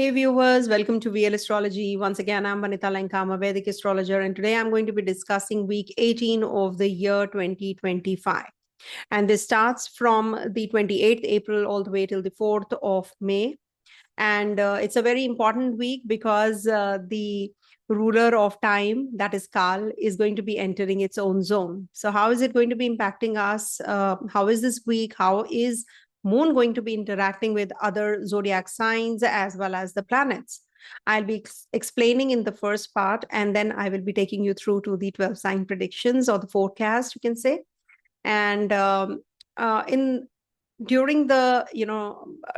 Hey viewers, welcome to VL Astrology. Once again, I'm Vanita Lankama, Vedic astrologer, and today I'm going to be discussing week 18 of the year 2025. And this starts from the 28th April all the way till the 4th of May. And it's a very important week because the ruler of time, that is Kal, is going to be entering its own zone. So how is it going to be impacting us? How is this week? How is Moon going to be interacting with other zodiac signs as well as the planets? I'll be explaining in the first part, and then I will be taking you through to the 12 sign predictions or the forecast, you can say. And in during the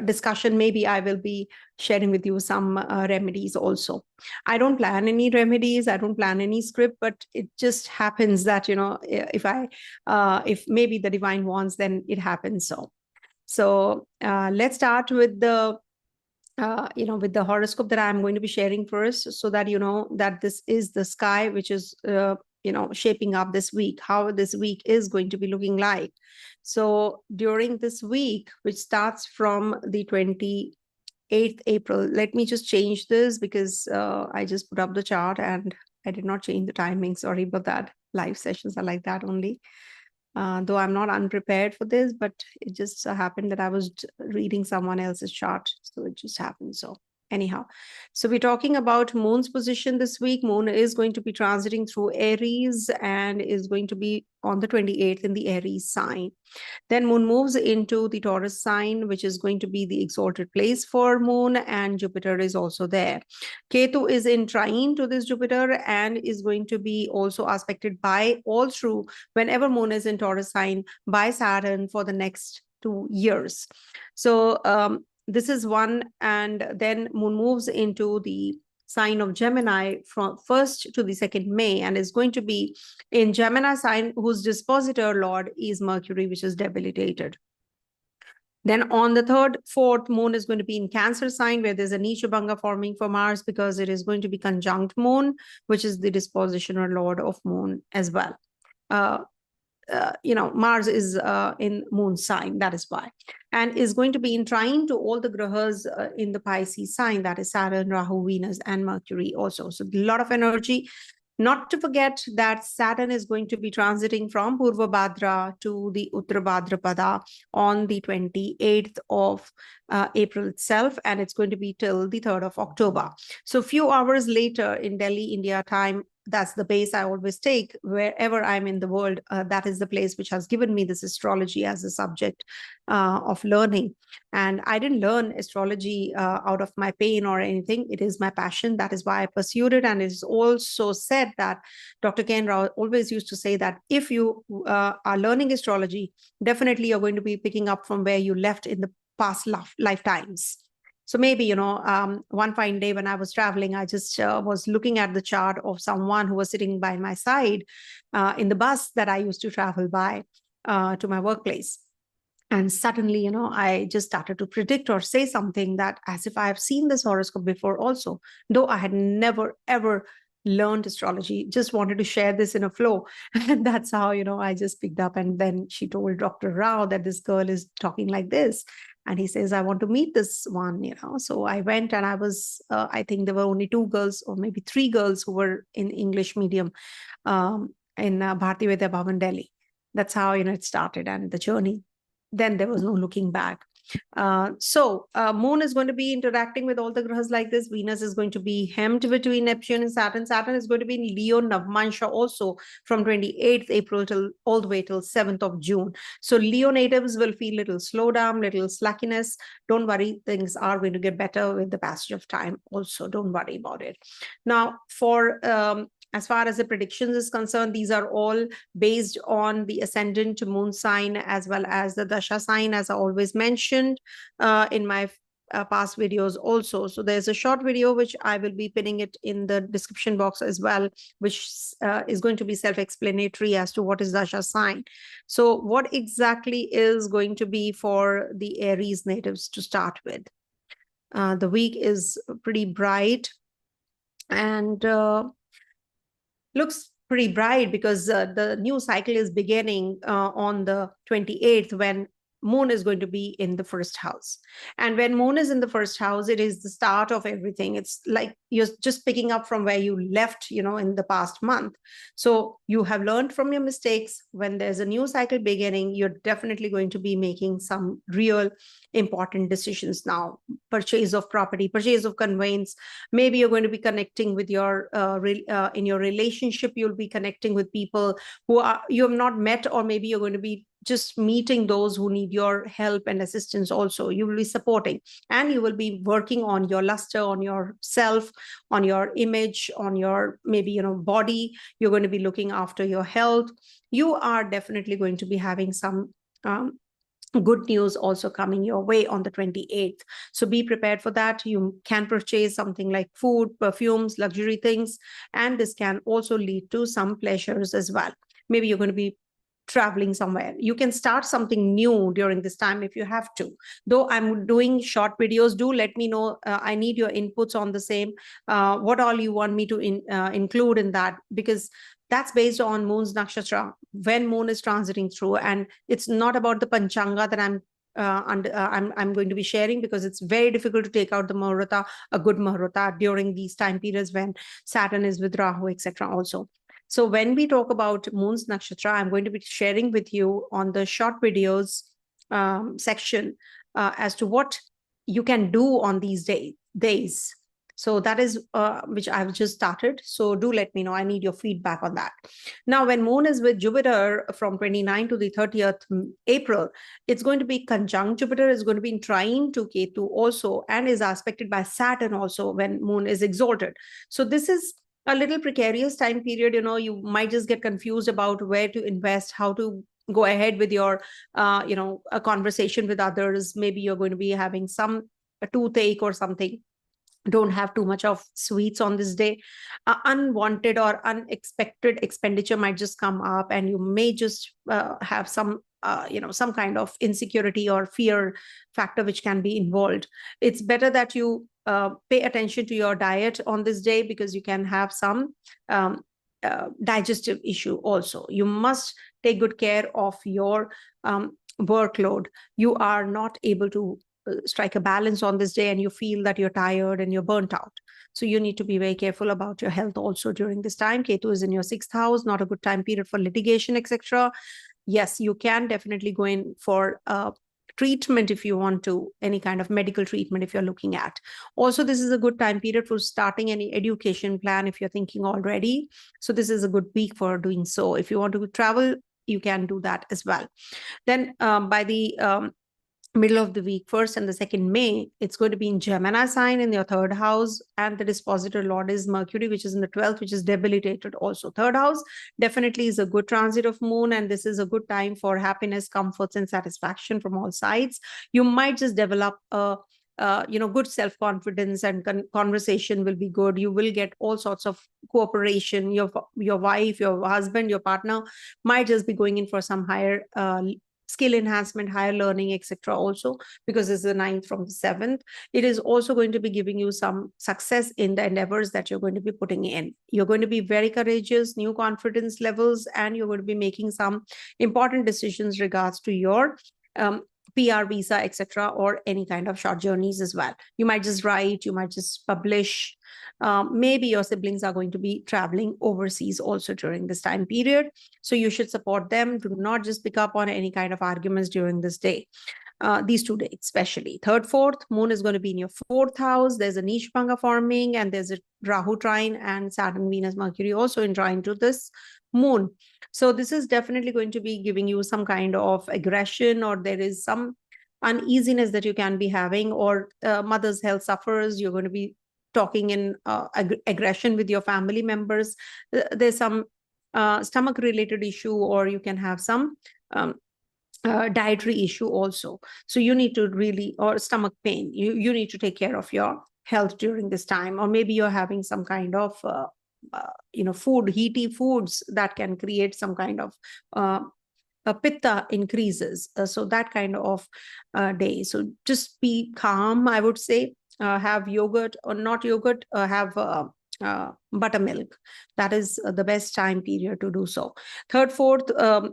discussion, maybe I will be sharing with you some remedies also. I don't plan any remedies, I don't plan any script, but it just happens that if maybe the divine wants, then it happens. So let's start with the with the horoscope that I'm going to be sharing first, so that you know that this is the sky which is shaping up this week, how this week is going to be looking like. So during this week, which starts from the 28th April, let me just change this because I just put up the chart and I did not change the timing. Sorry about that. Live sessions are like that only. Though I'm not unprepared for this, but it just happened that I was reading someone else's chart. So it just happened. So anyhow, so we're talking about Moon's position this week. Moon is going to be transiting through Aries and is going to be on the 28th in the Aries sign. Then Moon moves into the Taurus sign, which is going to be the exalted place for Moon, and Jupiter is also there. Ketu is in trine to this Jupiter and is going to be also aspected by all through whenever Moon is in Taurus sign by Saturn for the next 2 years. So this is one, and then Moon moves into the sign of Gemini from 1st to the 2nd May and is going to be in Gemini sign, whose dispositor lord is Mercury, which is debilitated. Then on the 3rd, 4th, Moon is going to be in Cancer sign, where there's a Nishubhanga forming for Mars because it is going to be conjunct Moon, which is the dispositioner lord of Moon as well. Mars is in Moon sign, that is why, and is going to be in trine to all the grahas in the Pisces sign, that is Saturn, Rahu, Venus, and Mercury also. So a lot of energy. Not to forget that Saturn is going to be transiting from Purva Bhadra to the Uttara Bhadrapada on the 28th of April itself, and it's going to be till the 3rd of October. So a few hours later in Delhi, India time, that's the base I always take wherever I'm in the world. That is the place which has given me this astrology as a subject of learning. And I didn't learn astrology out of my pain or anything. It is my passion. That is why I pursued it. And it is also said that Dr. Ken Rao always used to say that if you are learning astrology, definitely you're going to be picking up from where you left in the past lifetimes. So maybe, one fine day when I was traveling, I just was looking at the chart of someone who was sitting by my side in the bus that I used to travel by to my workplace. And suddenly, I just started to predict or say something that as if I have seen this horoscope before also, though I had never, ever learned astrology, just wanted to share this in a flow. And that's how, I just picked up. And then she told Dr. Rao that this girl is talking like this. And he says, I want to meet this one, So I went and I was, I think there were only 2 girls or maybe 3 girls who were in English medium in Bharati Vidya Bhavan, Delhi. That's how, it started and the journey. Then there was no looking back. So Moon is going to be interacting with all the grahas like this. Venus is going to be hemmed between Neptune and Saturn. Saturn is going to be in Leo Navmansha also from 28th April till all the way till 7th of June. So Leo natives will feel little slowdown, little slackiness. Don't worry, things are going to get better with the passage of time also. Don't worry about it. Now, for as far as the predictions is concerned, these are all based on the ascendant Moon sign as well as the Dasha sign, as I always mentioned in my past videos also. So there's a short video which I will be pinning it in the description box as well, which is going to be self-explanatory as to what is Dasha sign. So what exactly is going to be for the Aries natives to start with? The week is pretty bright and looks pretty bright because the new cycle is beginning on the 28th when moon is going to be in the first house. And when moon is in the first house, it is the start of everything. It's like you're just picking up from where you left, in the past month. So you have learned from your mistakes. When there's a new cycle beginning, you're definitely going to be making some real important decisions now. Purchase of property, purchase of conveyance. Maybe you're going to be connecting with your in your relationship, you'll be connecting with people who you have not met, or maybe you're going to be just meeting those who need your help and assistance. Also, you will be supporting, and you will be working on your luster, on yourself, on your image, on your maybe body. You're going to be looking after your health. You are definitely going to be having some good news also coming your way on the 28th. So be prepared for that. You can purchase something like food, perfumes, luxury things, and this can also lead to some pleasures as well. Maybe you're going to be traveling somewhere. You can start something new during this time if you have to. Though I'm doing short videos, do let me know. I need your inputs on the same. What all you want me to include in that, because that's based on moon's nakshatra, when moon is transiting through. And it's not about the panchanga that I'm going to be sharing, because it's very difficult to take out the muhurta, a good muhurta during these time periods when Saturn is with Rahu, etc. also. So when we talk about moon's nakshatra, I'm going to be sharing with you on the short videos section as to what you can do on these days. So that is which I've just started. So do let me know. I need your feedback on that. Now, when moon is with Jupiter from 29 to the 30th April, it's going to be conjunct. Jupiter is going to be in trine to Ketu also, and is aspected by Saturn also when moon is exalted. So this is a little precarious time period. You might just get confused about where to invest, how to go ahead with your, a conversation with others. Maybe you're going to be having a toothache or something. Don't have too much of sweets on this day. Unwanted or unexpected expenditure might just come up, and you may just have some some kind of insecurity or fear factor which can be involved. It's better that you pay attention to your diet on this day, because you can have some digestive issue also. You must take good care of your workload. You are not able to strike a balance on this day, and you feel that you're tired and you're burnt out. So you need to be very careful about your health also during this time. Ketu is in your 6th house, not a good time period for litigation, etc. Yes, you can definitely go in for treatment if you want to, any kind of medical treatment if you're looking at. Also, this is a good time period for starting any education plan if you're thinking already. So this is a good week for doing so. If you want to travel, you can do that as well. Then by the middle of the week, 1st and the 2nd May, it's going to be in Gemini sign in your 3rd house, and the dispositor lord is Mercury, which is in the 12th, which is debilitated also. 3rd house definitely is a good transit of moon, and this is a good time for happiness, comforts, and satisfaction from all sides. You might just develop a good self-confidence, and conversation will be good. You will get all sorts of cooperation. Your wife, your husband, your partner might just be going in for some higher skill enhancement, higher learning, etc. also, because it's the 9th from the 7th. It is also going to be giving you some success in the endeavors that you're going to be putting in. You're going to be very courageous, new confidence levels, and you're going to be making some important decisions regards to your PR, visa, etc., or any kind of short journeys as well. You might just write, you might just publish. Maybe your siblings are going to be traveling overseas also during this time period. So you should support them. Do not just pick up on any kind of arguments during this day. These 2 days, especially 3rd, 4th, moon is going to be in your 4th house. There's a niche Banga forming, and there's a Rahu trine, and Saturn, Venus, Mercury also in trine to this moon. So this is definitely going to be giving you some kind of aggression, or there is some uneasiness that you can be having, or mother's health suffers. You're going to be talking in aggression with your family members. There's some stomach related issue, or you can have some dietary issue also. So you need to really, or stomach pain, you need to take care of your health during this time. Or maybe you're having some kind of heaty foods that can create some kind of pitta increases. So that kind of day. So just be calm, I would say. Have yogurt, or not yogurt, have buttermilk. That is the best time period to do so. 3rd, 4th,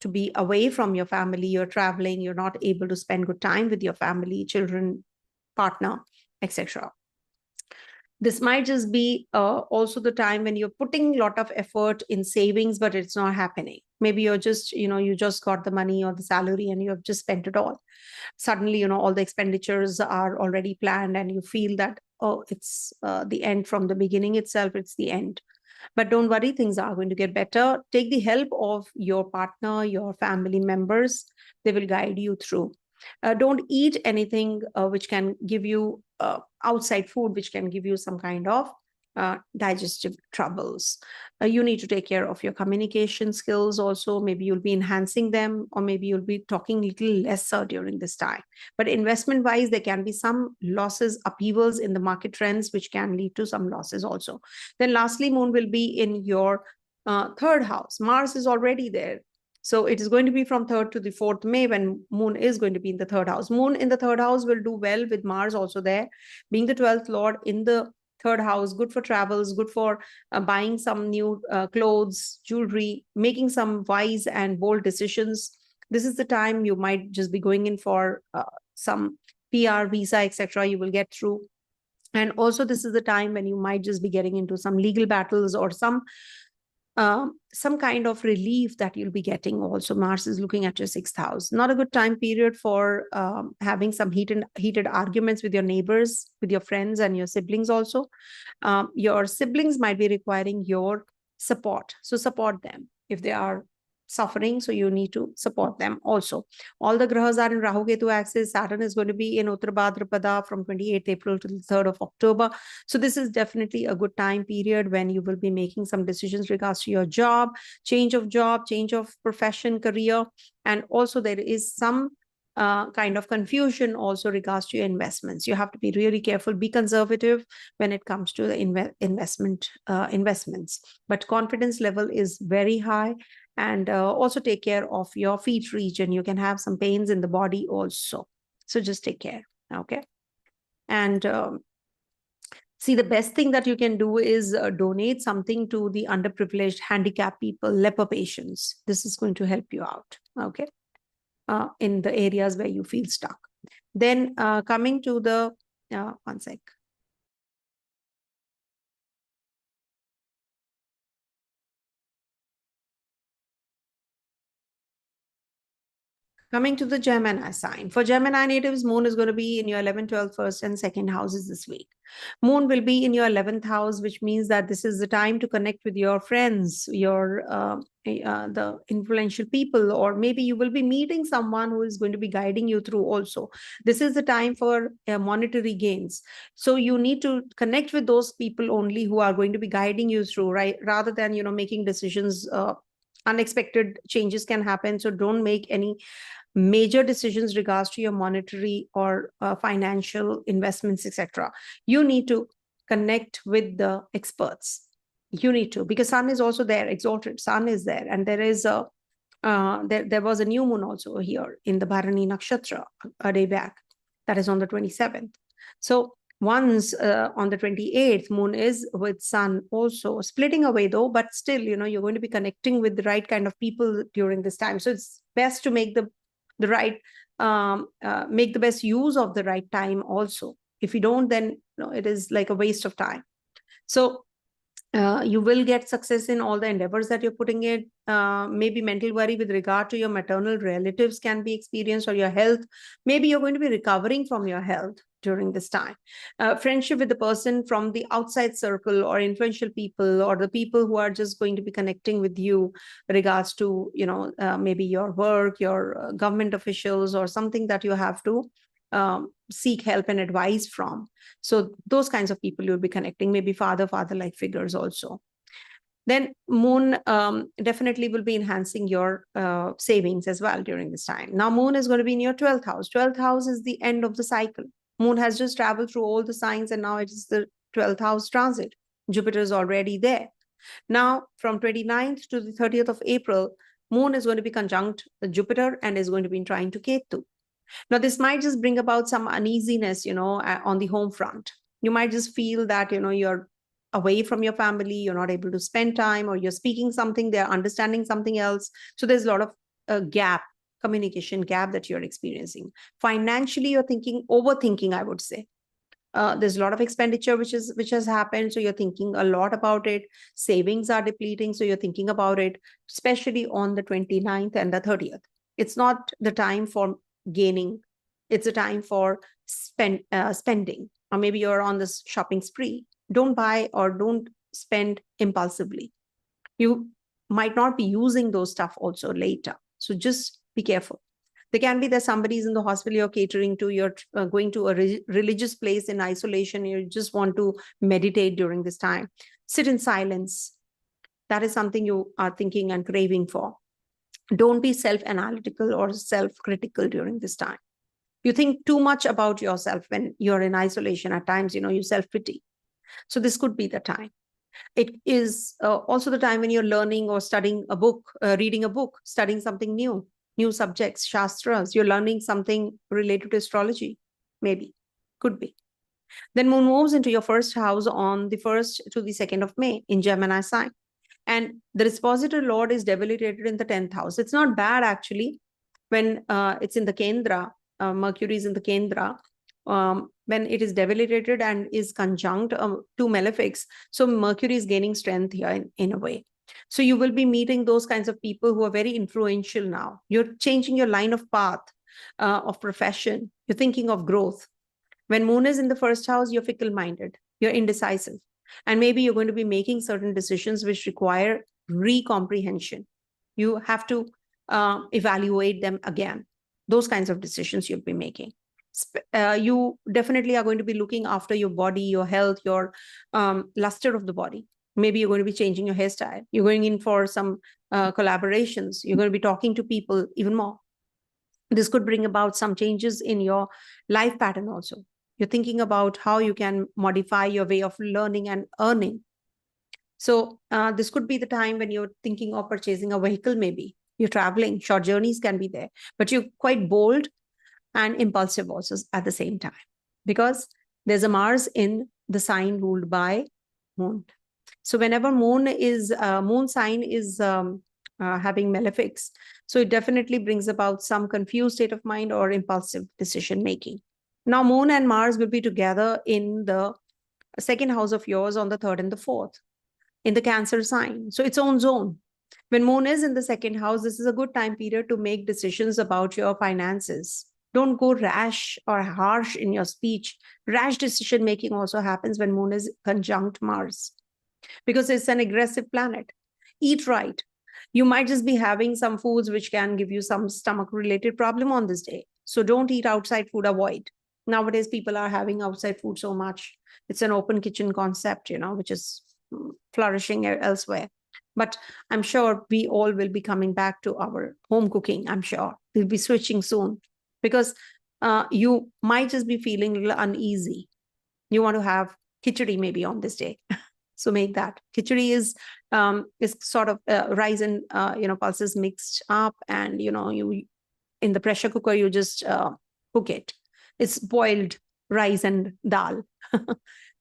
to be away from your family. You're traveling, you're not able to spend good time with your family, children, partner, etc. This might just be also the time when you're putting a lot of effort in savings, but it's not happening. Maybe you're just, you just got the money or the salary and you have just spent it all. Suddenly, all the expenditures are already planned and you feel that, oh, it's the end from the beginning itself, it's the end. But don't worry, things are going to get better. Take the help of your partner, your family members. They will guide you through. Don't eat anything which can give you outside food, which can give you some kind of digestive troubles. You need to take care of your communication skills also. Maybe you'll be enhancing them, or maybe you'll be talking a little lesser during this time. But investment wise, there can be some losses, upheavals in the market trends, which can lead to some losses also. Then lastly, moon will be in your third house. Mars is already there. So it is going to be from 3rd to the 4th May when moon is going to be in the third house. Moon in the third house will do well with Mars also there. Being the 12th Lord in the third house, good for travels, good for buying some new clothes, jewelry, making some wise and bold decisions. This is the time you might just be going in for some PR, visa, etc. You will get through. And also this is the time when you might just be getting into some legal battles or some kind of relief that you'll be getting also. Mars is looking at your 6th house. Not a good time period for having some heated arguments with your neighbors, with your friends and your siblings also. Your siblings might be requiring your support. So support them if they are suffering. So you need to support them also. All the grahas are in Rahu Ketu axis. Saturn is going to be in Uttar Bhadrapada from 28th April to the 3rd of October. So this is definitely a good time period when you will be making some decisions regards to your job, change of profession, career. And also there is some kind of confusion also regards to your investments. You have to be really careful, be conservative when it comes to the investments. But confidence level is very high. And also take care of your feet region. You can have some pains in the body also. So just take care. Okay. And see, the best thing that you can do is donate something to the underprivileged, handicapped people, leper patients. This is going to help you out. Okay. In the areas where you feel stuck. Then coming to the, one sec. Coming to the Gemini sign. For Gemini natives, moon is going to be in your 11th, 12th, 1st and 2nd houses this week. Moon will be in your 11th house, which means that this is the time to connect with your friends, your the influential people, or maybe you will be meeting someone who is going to be guiding you through also. This is the time for monetary gains. So you need to connect with those people only who are going to be guiding you through, right? Rather than, making decisions, unexpected changes can happen. So don't make any major decisions regards to your monetary or financial investments, etc. You need to connect with the experts. You need to, because sun is also there, exalted sun is there, and there is a there was a new moon also here in the Bharani Nakshatra a day back. That is on the 27th. So once on the 28th, moon is with sun also, splitting away though, but still, you're going to be connecting with the right kind of people during this time. So it's best to make the right, make the best use of the right time also. If you don't, then it is like a waste of time. So you will get success in all the endeavors that you're putting in. Maybe mental worry with regard to your maternal relatives can be experienced, or your health. Maybe you're going to be recovering from your health during this time. Friendship with the person from the outside circle, or influential people, or the people who are just going to be connecting with you regards to, maybe your work, your government officials, or something that you have to seek help and advice from. So those kinds of people you'll be connecting, maybe father-like figures also. Then moon definitely will be enhancing your savings as well during this time. Now moon is going to be in your 12th house. 12th house is the end of the cycle. Moon has just traveled through all the signs, and now it is the 12th house transit. Jupiter is already there. Now from 29th to the 30th of April, moon is going to be conjunct Jupiter and is going to be trying to Ketu. Now, this might just bring about some uneasiness, on the home front. You might just feel that, you're away from your family, you're not able to spend time, or you're speaking something, they're understanding something else. So there's a lot of a gap, communication gap that you're experiencing. Financially, you're overthinking, I would say. There's a lot of expenditure which has happened, so you're thinking a lot about it. Savings are depleting, so you're thinking about it, especially on the 29th and the 30th. It's not the time for gaining. It's a time for spending, or maybe you're on this shopping spree. Don't buy or don't spend impulsively. You might not be using those stuff also later. So just be careful. There can be that somebody's in the hospital you're catering to, you're going to a religious place in isolation, you just want to meditate during this time. Sit in silence. That is something you are thinking and craving for. Don't be self-analytical or self-critical during this time. You think too much about yourself when you're in isolation. At times, you self-pity. So this could be the time. It is also the time when you're learning or studying a book, reading a book, studying something new subjects, shastras. You're learning something related to astrology, maybe, could be. Then moon moves into your first house on the 1st to the 2nd of May in Gemini sign. And the dispositor lord is debilitated in the 10th house. It's not bad, actually, when it's in the Kendra. Mercury is in the Kendra. When it is debilitated and is conjunct to malefics. So Mercury is gaining strength here in a way. So you will be meeting those kinds of people who are very influential now. You're changing your line of path of profession. You're thinking of growth. When moon is in the first house, you're fickle-minded. You're indecisive. And maybe you're going to be making certain decisions which require recomprehension. You have to evaluate them again. Those kinds of decisions you'll be making. You definitely are going to be looking after your body, your health, your luster of the body. Maybe you're going to be changing your hairstyle. You're going in for some collaborations. You're going to be talking to people even more. This could bring about some changes in your life pattern also. You're thinking about how you can modify your way of learning and earning. So this could be the time when you're thinking of purchasing a vehicle, maybe. You're traveling, short journeys can be there. But you're quite bold and impulsive also at the same time. Because there's a Mars in the sign ruled by moon. So whenever moon sign is having malefics, so it definitely brings about some confused state of mind or impulsive decision making. Now moon and Mars will be together in the 2nd house of yours on the 3rd and the 4th in the Cancer sign. So its own zone. When moon is in the 2nd house, this is a good time period to make decisions about your finances. Don't go rash or harsh in your speech. Rash decision making also happens when moon is conjunct Mars, because it's an aggressive planet. Eat right. You might just be having some foods which can give you some stomach related problem on this day. So don't eat outside food, avoid. Nowadays, people are having outside food so much. It's an open kitchen concept, which is flourishing elsewhere. But I'm sure we all will be coming back to our home cooking. I'm sure we'll be switching soon, because you might just be feeling a little uneasy. You want to have khichdi maybe on this day. So make that. Khichdi is sort of rice and pulses mixed up, and you in the pressure cooker you just cook it. It's boiled rice and dal.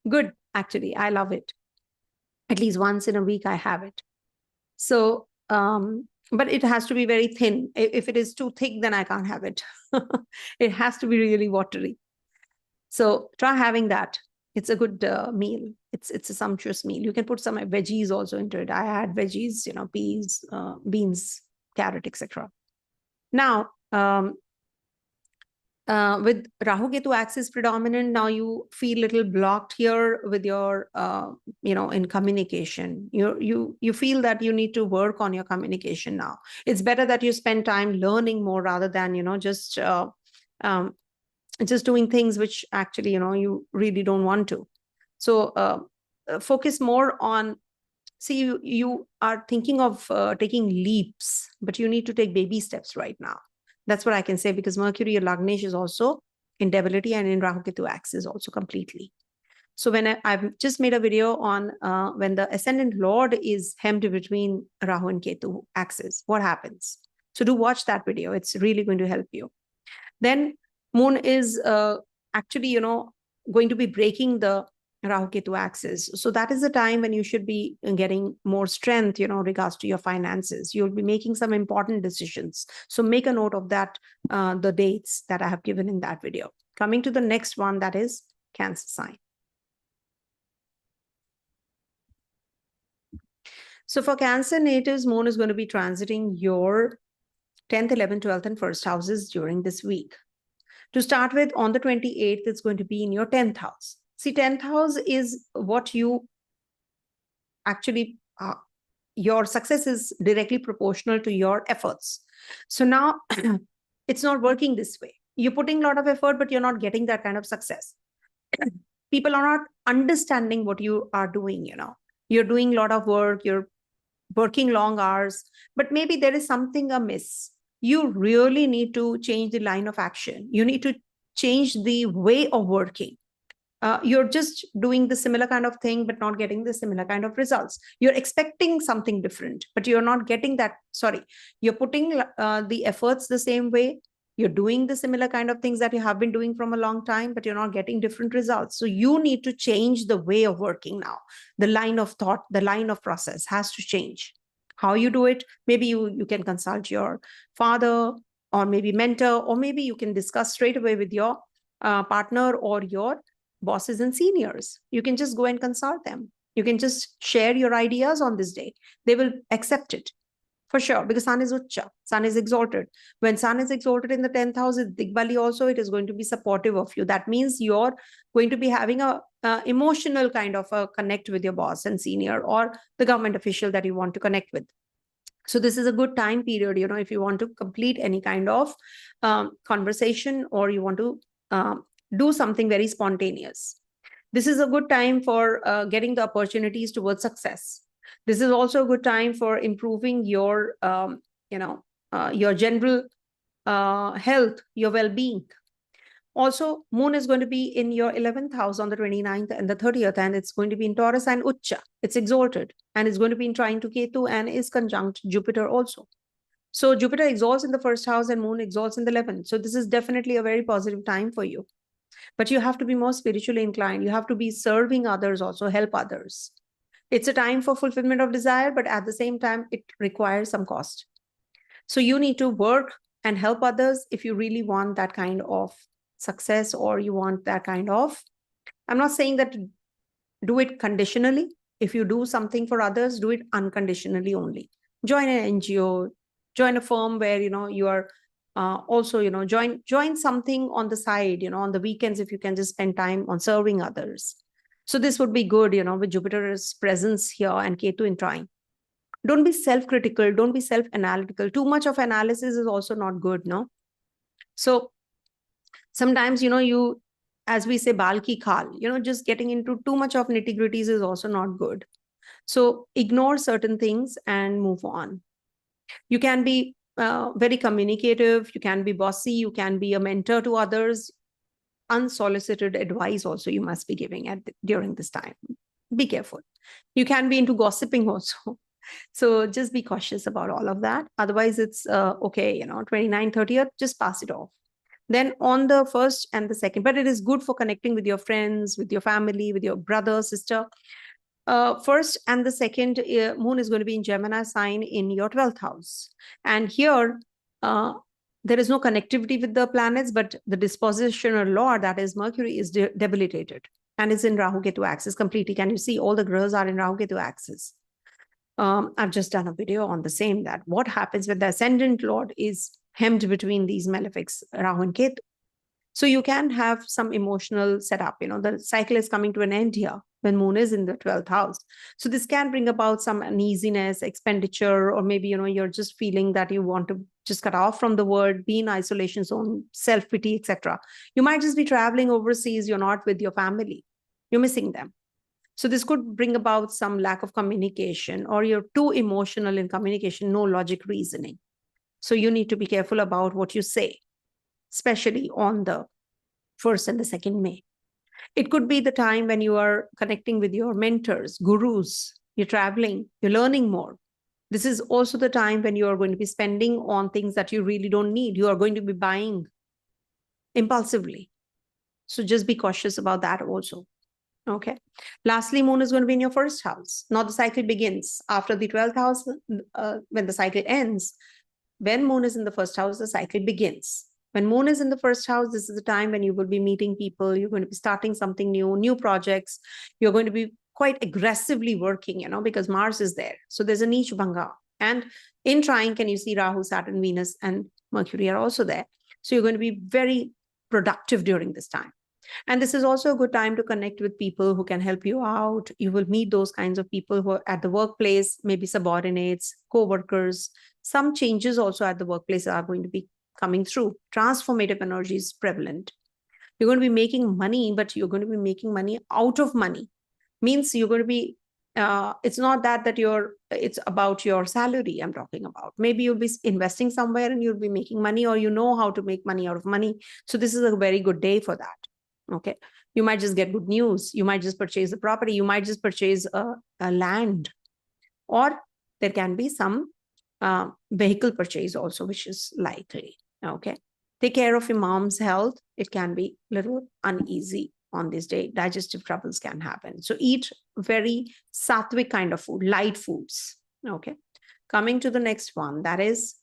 Good, actually, I love it. At least once in a week I have it. So, but it has to be very thin. If it is too thick, then I can't have it. It has to be really watery. So try having that. It's a good meal. It's a sumptuous meal. You can put some veggies also into it. I add veggies, peas, beans, carrot, etc. Now, with Rahu Ketu axis predominant, now you feel a little blocked here with your, in communication. You feel that you need to work on your communication now. It's better that you spend time learning more rather than, just doing things which actually, you really don't want to. So focus more on, see, you are thinking of taking leaps, but you need to take baby steps right now. That's what I can say, because Mercury, your Lagnesh, is also in debility and in Rahu Ketu axis also completely. So when I've just made a video on when the ascendant lord is hemmed between Rahu and Ketu axis, what happens? So do watch that video. It's really going to help you. Then moon is actually, going to be breaking the Rahu Ketu axis. So that is the time when you should be getting more strength, regards to your finances. You'll be making some important decisions. So make a note of that, the dates that I have given in that video. Coming to the next one, that is Cancer sign. So for Cancer natives, Moon is going to be transiting your 10th, 11th, 12th, and 1st houses during this week. To start with, on the 28th, it's going to be in your 10th house. See, 10th house is what you actually, your success is directly proportional to your efforts. So now it's not working this way. You're putting a lot of effort, but you're not getting that kind of success. People are not understanding what you are doing, You're doing a lot of work, you're working long hours, but maybe there is something amiss. You really need to change the line of action. You need to change the way of working. You're just doing the similar kind of thing, but not getting the similar kind of results. You're expecting something different, but you're not getting that. Sorry, you're putting the efforts the same way. You're doing the similar kind of things that you have been doing from a long time, but you're not getting different results. So you need to change the way of working now. The line of thought, the line of process has to change. How you do it, maybe you can consult your father or maybe mentor, or maybe you can discuss straight away with your partner or your bosses and seniors. You can just go and consult them. You can just share your ideas on this day. They will accept it for sure, because Sun is Ucha, Sun is exalted. When Sun is exalted in the 10th house, Digbali also, it is going to be supportive of you. That means you're going to be having a emotional kind of a connect with your boss and senior or the government official that you want to connect with. So this is a good time period, if you want to complete any kind of conversation, or you want to do something very spontaneous. This is a good time for getting the opportunities towards success. This is also a good time for improving your, your general health, your well-being. Also, Moon is going to be in your 11th house on the 29th and the 30th, and it's going to be in Taurus and Ucha. It's exalted, and it's going to be in trine to Ketu and is conjunct Jupiter also. So Jupiter exalts in the 1st house and Moon exalts in the 11th. So this is definitely a very positive time for you. But you have to be more spiritually inclined. You have to be serving others also, help others. It's a time for fulfillment of desire, but at the same time, it requires some cost. So you need to work and help others if you really want that kind of success, or you want that kind of, I'm not saying that do it conditionally. If you do something for others, do it unconditionally only. Join an NGO, join a firm where, you are also, join something on the side, on the weekends, if you can just spend time on serving others. So this would be good, with Jupiter's presence here and Ketu in trine. Don't be self-critical. Don't be self-analytical. Too much of analysis is also not good, no? So sometimes, you, as we say, bal ki khal, just getting into too much of nitty-gritties is also not good. So ignore certain things and move on. You can be very communicative. You can be bossy. You can be a mentor to others. Unsolicited advice also you must be giving during this time. Be careful. You can be into gossiping also. So just be cautious about all of that. Otherwise, it's okay, 29, 30th, just pass it off. Then on the 1st and the 2nd, but it is good for connecting with your friends, with your family, with your brother, sister. 1st and the 2nd, Moon is going to be in Gemini sign in your 12th house. And here, there is no connectivity with the planets, but the dispositional lord, that is Mercury, is debilitated and is in Rahu Ketu axis completely. Can you see all the grahas are in Rahu Ketu axis? I've just done a video on the same, that what happens when the ascendant lord is hemmed between these malefics, Rahu and Ketu. So you can have some emotional setup, the cycle is coming to an end here when Moon is in the 12th house. So this can bring about some uneasiness, expenditure, or maybe, you're just feeling that you want to just cut off from the world, be in isolation zone, self-pity, etc. You might just be traveling overseas. You're not with your family. You're missing them. So this could bring about some lack of communication, or you're too emotional in communication, no logic reasoning. So you need to be careful about what you say, especially on the 1st and the 2nd May. It could be the time when you are connecting with your mentors, gurus, you're traveling, you're learning more. This is also the time when you are going to be spending on things that you really don't need. You are going to be buying impulsively. So just be cautious about that also. Okay. Lastly, moon is going to be in your first house. Now the cycle begins after the 12th house. When the cycle ends, when moon is in the first house, the cycle begins. When moon is in the first house, this is the time when you will be meeting people. You're going to be starting something new projects. You're going to be quite aggressively working, because Mars is there. So there's a niche bhanga. And in trine, can you see Rahu, Saturn, Venus, and Mercury are also there. So you're going to be very productive during this time. And this is also a good time to connect with people who can help you out. You will meet those kinds of people who are at the workplace, maybe subordinates, co-workers. Some changes also at the workplace are going to be coming through. Transformative energy is prevalent. You're going to be making money, but you're going to be making money out of money. Means you're going to be, it's not that it's about your salary I'm talking about. Maybe you'll be investing somewhere and you'll be making money, or you know how to make money out of money. So this is a very good day for that. Okay. You might just get good news. You might just purchase a property. You might just purchase a land, or there can be some vehicle purchase also, which is likely. Okay. Take care of your mom's health. It can be a little uneasy on this day. Digestive troubles can happen. So eat very sattvic kind of food, light foods. Okay. Coming to the next one, that is,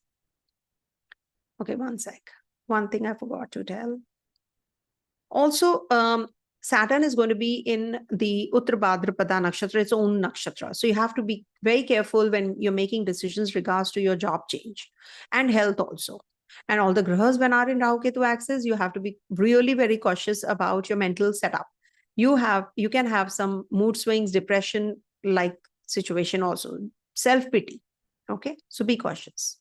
okay, one sec. One thing I forgot to tell. Also, Saturn is going to be in the Uttar Bhadrapada nakshatra, its own nakshatra. So you have to be very careful when you're making decisions regards to your job change and health also. And all the grahas, when are in Rahu Ketu axis, you have to be really very cautious about your mental setup. You can have some mood swings, depression like situation also, self-pity. Okay, so be cautious.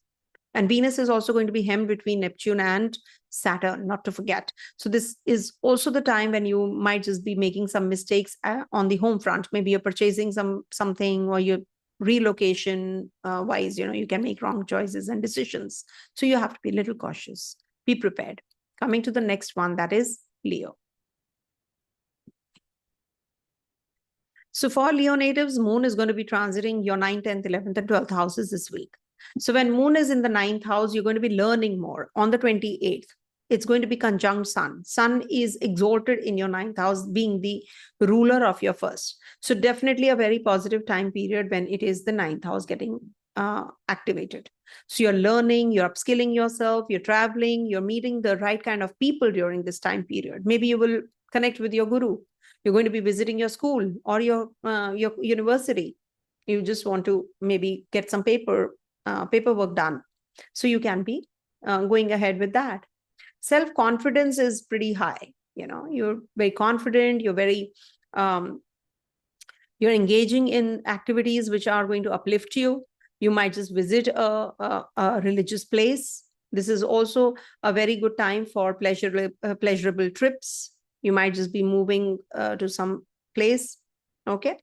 And Venus is also going to be hemmed between Neptune and Saturn, not to forget. So this is also the time when you might just be making some mistakes on the home front. Maybe you're purchasing something, or your relocation wise, you can make wrong choices and decisions. So you have to be a little cautious. Be prepared. Coming to the next one, that is Leo. So for Leo natives, moon is going to be transiting your 9th, 10th, 11th, and 12th houses this week. So when moon is in the 9th house, you're going to be learning more. On the 28th, it's going to be conjunct sun. Sun is exalted in your 9th house, being the ruler of your first. So definitely a very positive time period when it is the 9th house getting activated. So you're learning, you're upskilling yourself, you're traveling, you're meeting the right kind of people during this time period. Maybe you will connect with your guru. You're going to be visiting your school or your university. You just want to maybe get some paperwork done. So you can be going ahead with that. Self-confidence is pretty high. You're very confident. You're very, you're engaging in activities which are going to uplift you. You might just visit a religious place. This is also a very good time for pleasurable trips. You might just be moving to some place. Okay.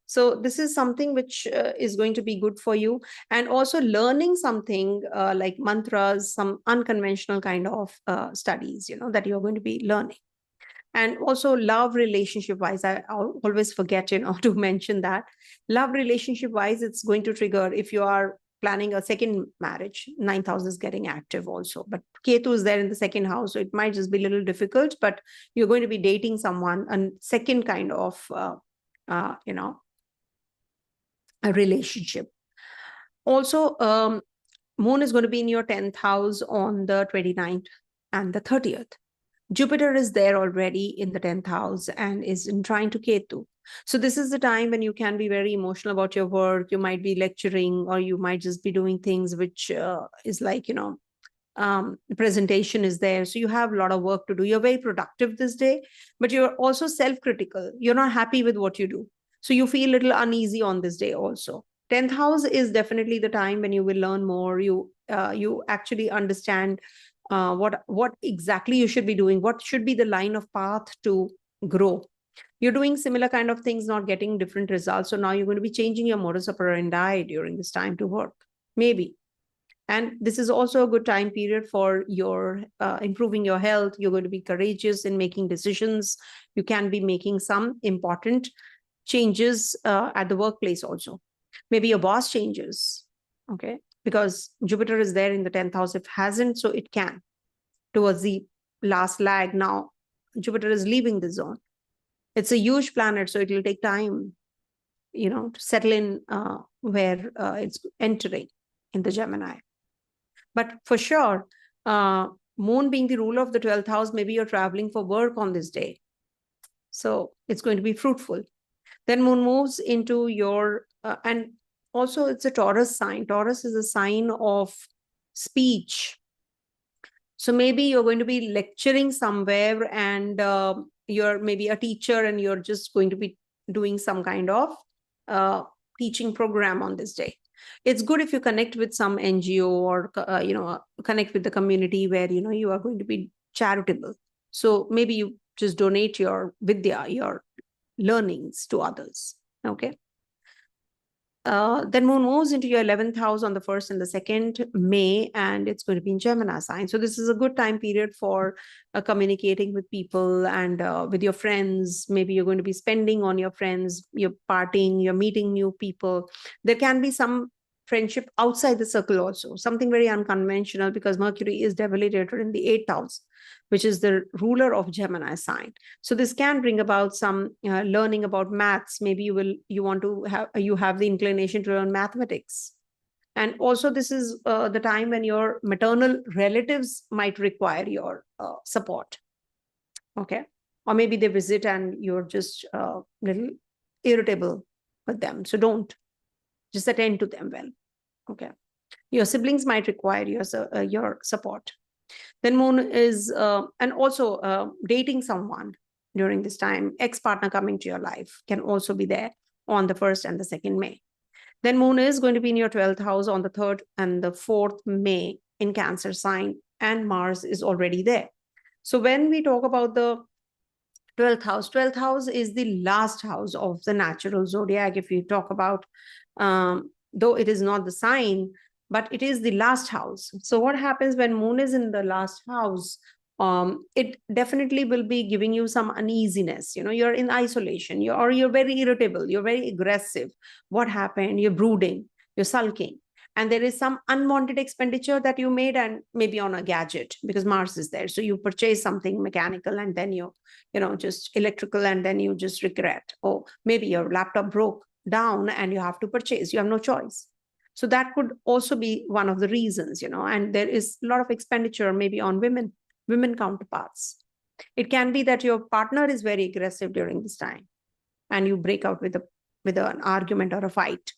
So this is something which is going to be good for you. And also learning something like mantras, some unconventional kind of studies, that you're going to be learning. And also love relationship wise, I always forget, to mention that. Love relationship wise, it's going to trigger if you are planning a second marriage. 9th house is getting active also. But Ketu is there in the second house, so it might just be a little difficult, but you're going to be dating someone, a second kind of, a relationship. Also, moon is going to be in your 10th house on the 29th and the 30th. Jupiter is there already in the 10th house and is in trine to Ketu. So this is the time when you can be very emotional about your work. You might be lecturing, or you might just be doing things which is like, the presentation is there. So you have a lot of work to do. You're very productive this day, but you're also self-critical. You're not happy with what you do. So you feel a little uneasy on this day also. 10th house is definitely the time when you will learn more. You actually understand what exactly you should be doing, what should be the line of path to grow. You're doing similar kind of things, not getting different results. So now you're going to be changing your modus operandi during this time to work, maybe. And this is also a good time period for your improving your health. You're going to be courageous in making decisions. You can be making some important changes at the workplace also. Maybe your boss changes, okay? Because Jupiter is there in the 10th house. If it hasn't, so it can. Towards the last lag now, Jupiter is leaving the zone. It's a huge planet, so it will take time, to settle in where it's entering in the Gemini. But for sure, Moon being the ruler of the 12th house, maybe you're traveling for work on this day. So it's going to be fruitful. Then Moon moves into your, and also it's a Taurus sign. Taurus is a sign of speech. So maybe you're going to be lecturing somewhere, and you're maybe a teacher, and you're just going to be doing some kind of teaching program on this day. It's good if you connect with some NGO or, connect with the community where, you are going to be charitable. So maybe you just donate your vidya, your learnings to others. Okay. Then Moon moves into your 11th house on the 1st and the 2nd May, and it's going to be in Gemini sign. So this is a good time period for communicating with people and with your friends. Maybe you're going to be spending on your friends, you're partying, you're meeting new people. There can be some friendship outside the circle also, something very unconventional, because Mercury is debilitated in the 8th house, which is the ruler of Gemini sign. So this can bring about some learning about maths. Maybe you have the inclination to learn mathematics. And also this is the time when your maternal relatives might require your support. Okay. Or maybe they visit and you're just a little irritable with them. So don't. Just attend to them well. Okay. Your siblings might require your support. Then Moon is, and also dating someone during this time, ex-partner coming to your life can also be there on the 1st and the 2nd May. Then Moon is going to be in your 12th house on the 3rd and the 4th May in Cancer sign, and Mars is already there. So when we talk about the 12th house is the last house of the natural zodiac. If you talk about, though it is not the sign, but it is the last house. So what happens when Moon is in the last house? It definitely will be giving you some uneasiness. You're in isolation, you're very irritable, you're very aggressive. What happened? You're brooding, you're sulking. And there is some unwanted expenditure that you made, and maybe on a gadget, because Mars is there. So you purchase something mechanical, and then just electrical, and then you just regret. Or maybe your laptop broke down and you have to purchase. You have no choice. So that could also be one of the reasons, and there is a lot of expenditure maybe on women counterparts. It can be that your partner is very aggressive during this time and you break out with an argument or a fight.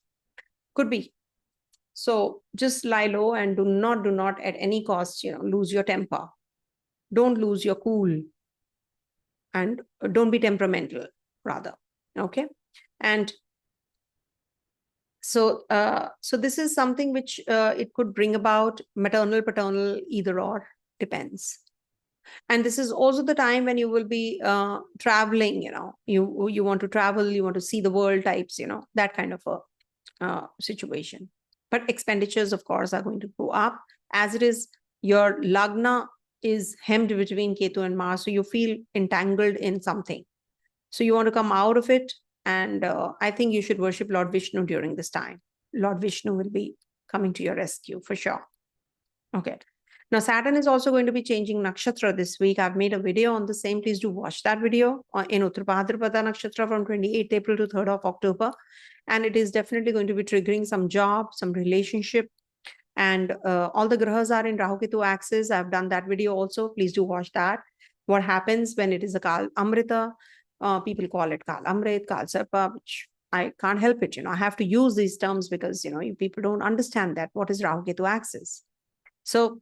Could be. So just lie low and do not at any cost, lose your temper. Don't lose your cool, and don't be temperamental, rather. Okay. And so this is something which it could bring about maternal, paternal, either or, depends. And this is also the time when you will be traveling, you want to travel, you want to see the world types, that kind of a situation. But expenditures, of course, are going to go up. As it is, your Lagna is hemmed between Ketu and Mars, so you feel entangled in something. So you want to come out of it, and I think you should worship Lord Vishnu during this time. Lord Vishnu will be coming to your rescue for sure. Okay. Now, Saturn is also going to be changing nakshatra this week. I've made a video on the same. Please do watch that video in Uttarabhadrapada nakshatra from 28th April to 3rd of October. And it is definitely going to be triggering some job, some relationship. And all the grahas are in Rahu Ketu axis. I've done that video also. Please do watch that. What happens when it is a Kal Amrita? People call it Kal Amrit, Kal Sarpa, which I can't help it. I have to use these terms because, you people don't understand that. What is Rahu Ketu axis? So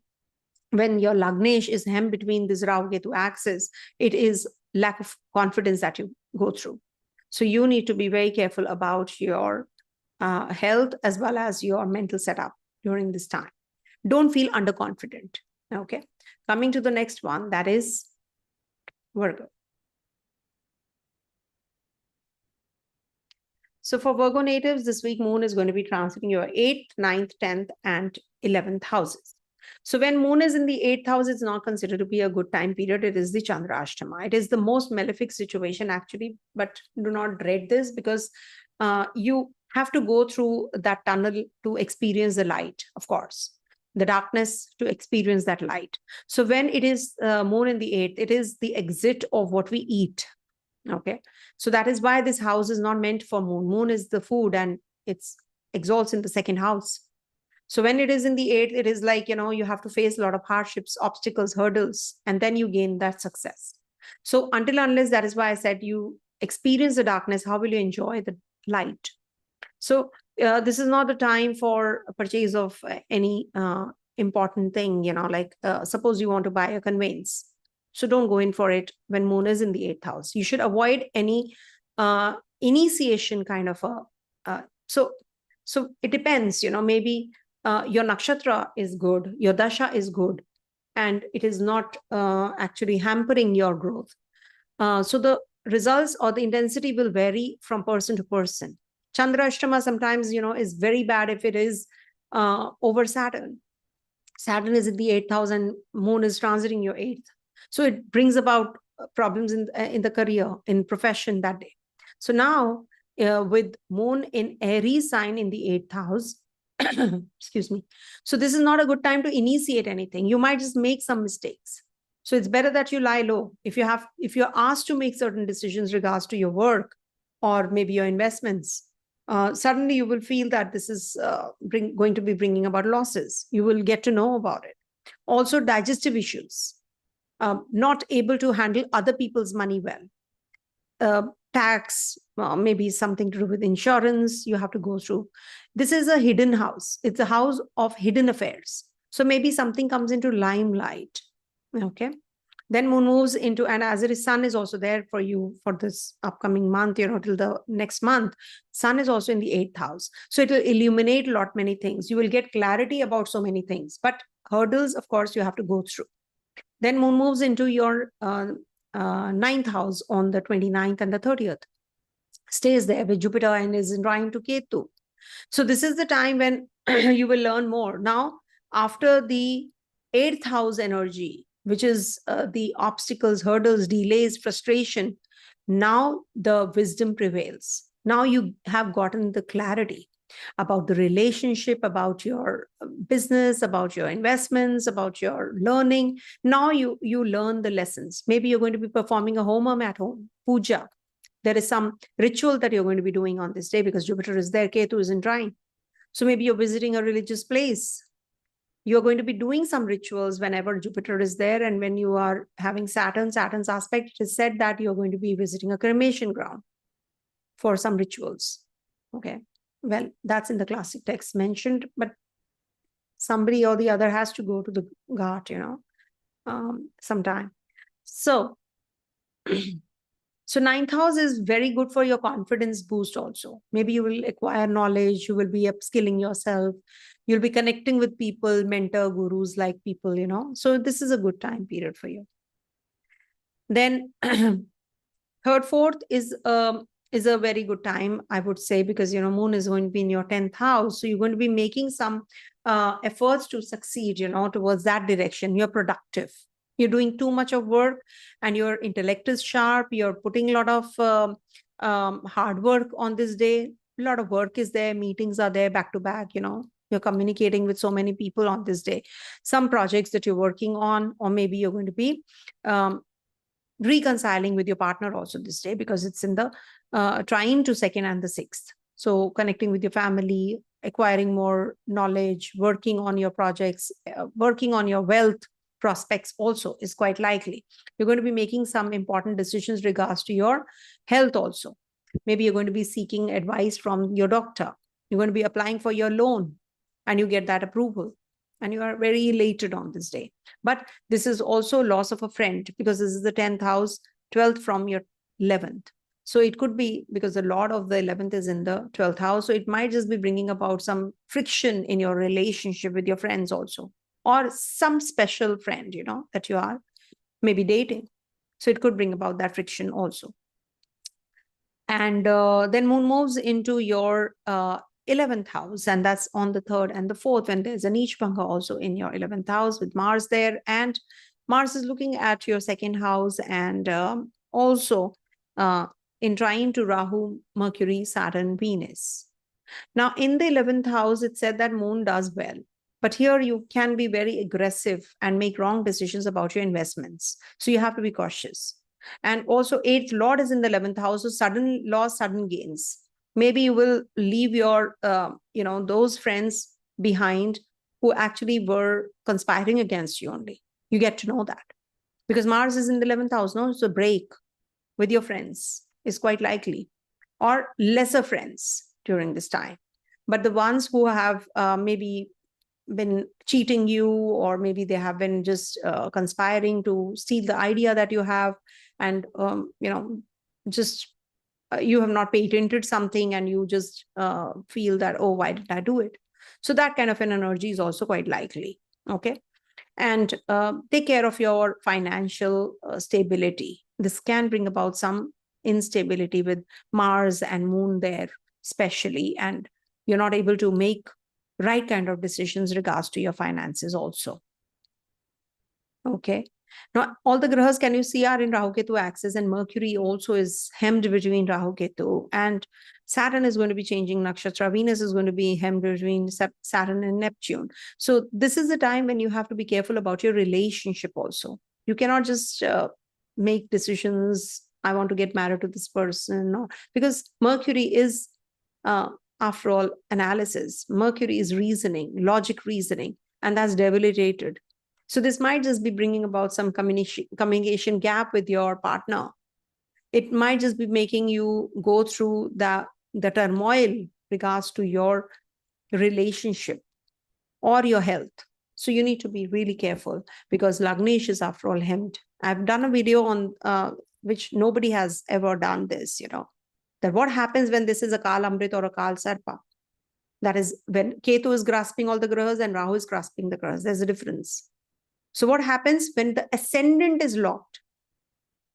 when your Lagnesh is hemmed between this Rahu Ketu axis, it is lack of confidence that you go through. So you need to be very careful about your health as well as your mental setup during this time. Don't feel underconfident. Okay. Coming to the next one, that is Virgo. So for Virgo natives, this week Moon is going to be transiting your 8th, 9th, 10th, and 11th houses. So when Moon is in the 8th house, it's not considered to be a good time period. It is the Chandrashtama. It is the most malefic situation actually, but do not dread this, because you have to go through that tunnel to experience the light, of course, the darkness to experience that light. So when it is Moon in the 8th, it is the exit of what we eat. Okay. So that is why this house is not meant for moon. Moon is the food and it's exalts in the second house. So when it is in the eighth, it is like, you have to face a lot of hardships, obstacles, hurdles, and then you gain that success. So until unless, that is why I said you experience the darkness, how will you enjoy the light? So this is not the time for a purchase of any important thing, like suppose you want to buy a conveyance. So don't go in for it when moon is in the eighth house. You should avoid any initiation kind of so it depends, maybe your nakshatra is good, your dasha is good, and it is not actually hampering your growth. So the results or the intensity will vary from person to person. Chandrashtama sometimes, is very bad if it is over Saturn. Saturn is in the 8th house and moon is transiting your 8th. So it brings about problems in the career, in profession that day. So now with moon in Aries sign in the 8th house, excuse me. So this is not a good time to initiate anything. You might just make some mistakes. So it's better that you lie low. If you're asked to make certain decisions regards to your work or maybe your investments, suddenly you will feel that this is going to be bringing about losses. You will get to know about it. Also digestive issues, not able to handle other people's money well. Tax, maybe something to do with insurance you have to go through. This is a hidden house. It's a house of hidden affairs. So maybe something comes into limelight. Okay. Then moon moves into, and as it is, sun is also there for you for this upcoming month, till the next month. Sun is also in the 8th house. So it will illuminate many things. You will get clarity about so many things, but hurdles, of course, you have to go through. Then moon moves into your 9th house on the 29th and the 30th. Stays there with Jupiter and is in trine to Ketu. So this is the time when you will learn more. Now, after the 8th house energy, which is the obstacles, hurdles, delays, frustration, now the wisdom prevails. Now you have gotten the clarity about the relationship, about your business, about your investments, about your learning. Now you learn the lessons. Maybe you're going to be performing a homam at home, puja. There is some ritual that you're going to be doing on this day because Jupiter is there, Ketu is in trine. So maybe you're visiting a religious place. You're going to be doing some rituals whenever Jupiter is there. And when you are having Saturn's aspect, it is said that you're going to be visiting a cremation ground for some rituals. Okay. Well, that's in the classic text mentioned, but somebody or the other has to go to the ghat, sometime. So, so 9th house is very good for your confidence boost also. Maybe you will acquire knowledge, you will be upskilling yourself, you'll be connecting with people, mentor, gurus like people, So this is a good time period for you. Then 3rd, 4th is a very good time, I would say, because, moon is going to be in your 10th house. So you're going to be making some efforts to succeed, towards that direction. You're productive. You're doing too much of work and your intellect is sharp. You're putting a lot of hard work on this day. A lot of work is there. Meetings are there back to back, You're communicating with so many people on this day. Some projects that you're working on, or maybe you're going to be reconciling with your partner also this day because it's in the trine to 2nd and the 6th. So connecting with your family, acquiring more knowledge, working on your projects, working on your wealth prospects also is quite likely. You're going to be making some important decisions regards to your health also. Maybe you're going to be seeking advice from your doctor. You're going to be applying for your loan and you get that approval. And you are very elated on this day. But this is also loss of a friend because this is the 10th house, 12th from your 11th. So it could be because the Lord of the 11th is in the 12th house. So it might just be bringing about some friction in your relationship with your friends also. Or some special friend, that you are maybe dating. So it could bring about that friction also. And then moon moves into your 11th house, and that's on the 3rd and the 4th when there's a Neechbhanga also in your 11th house with Mars there. And Mars is looking at your 2nd house and also in trine to Rahu, Mercury, Saturn, Venus. Now in the 11th house, it said that moon does well. But here you can be very aggressive and make wrong decisions about your investments. So you have to be cautious. And also 8th Lord is in the 11th house, so sudden loss, sudden gains. Maybe you will leave your, those friends behind who actually were conspiring against you only. You get to know that. Because Mars is in the 11th house, no? So break with your friends is quite likely. Or lesser friends during this time. But the ones who have maybe been cheating you, or maybe they have been just conspiring to steal the idea that you have, and just you have not patented something and you just feel that, oh, why did I do it? So that kind of an energy is also quite likely. Okay. And take care of your financial stability. This can bring about some instability with Mars and Moon there, especially, and you're not able to make right kind of decisions regards to your finances also. Okay. Now, all the grahas, can you see, are in Rahu Ketu axis, and Mercury also is hemmed between Rahu Ketu, and Saturn is going to be changing nakshatra. Venus is going to be hemmed between Saturn and Neptune. So this is the time when you have to be careful about your relationship also. You cannot just make decisions, I want to get married to this person, no, because Mercury is, after all, analysis. Mercury is reasoning, logic reasoning, and that's debilitated. So this might just be bringing about some communication gap with your partner. It might just be making you go through the turmoil regards to your relationship or your health. So you need to be really careful, because Lagnesh is, after all, hemmed. I've done a video on which nobody has ever done this, that what happens when this is a Kal Amrit or a Kal Sarpa. That is when Ketu is grasping all the grahas and Rahu is grasping the grahas. There's a difference. So what happens when the ascendant is locked?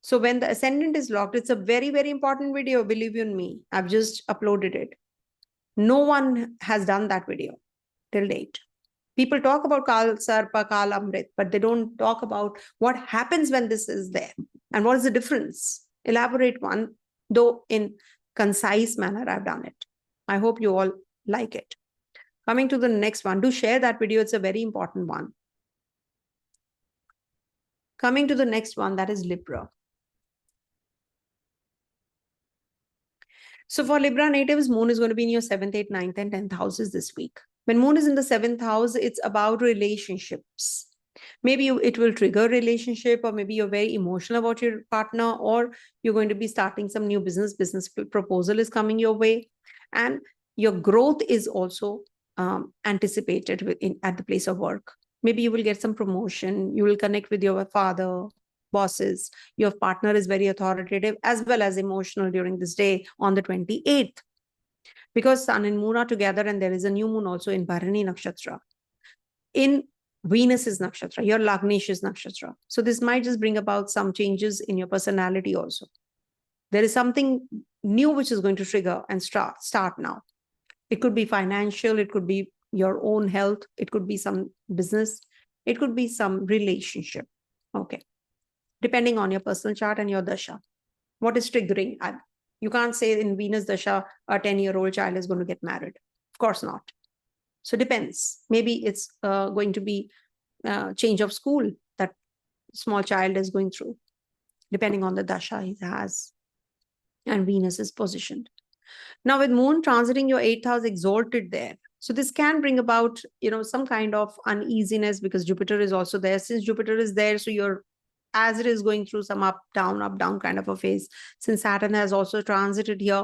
So when the ascendant is locked, it's a very, very important video, believe you me. I've just uploaded it. No one has done that video till date. People talk about Kal Sarpa, Kal Amrit, but they don't talk about what happens when this is there. And what is the difference? Elaborate one, though in concise manner, I've done it. I hope you all like it. Coming to the next one, do share that video. It's a very important one. Coming to the next one, that is Libra. So for Libra natives, Moon is going to be in your 7th, 8th, 9th, and 10th houses this week. When Moon is in the 7th house, it's about relationships. Maybe it will trigger relationship, or maybe you're very emotional about your partner, or you're going to be starting some new business proposal is coming your way. And your growth is also anticipated at the place of work. Maybe you will get some promotion, you will connect with your father, bosses, your partner is very authoritative as well as emotional during this day on the 28th. Because Sun and Moon are together, and there is a new moon also in Bharani Nakshatra. In Venus's Nakshatra, your Lagnesh's Nakshatra. So this might just bring about some changes in your personality also. There is something new which is going to trigger and start now. It could be financial, it could be your own health, it could be some business, it could be some relationship. Okay. Depending on your personal chart and your dasha. What is triggering? You can't say in Venus dasha, a 10-year-old child is going to get married. Of course not. So depends. Maybe it's going to be change of school that small child is going through, depending on the dasha he has and Venus is positioned. Now with Moon transiting your 8th house exalted there. So this can bring about, some kind of uneasiness, because Jupiter is also there. Since Jupiter is there, so you're, as it is going through some up, down kind of a phase. Since Saturn has also transited here,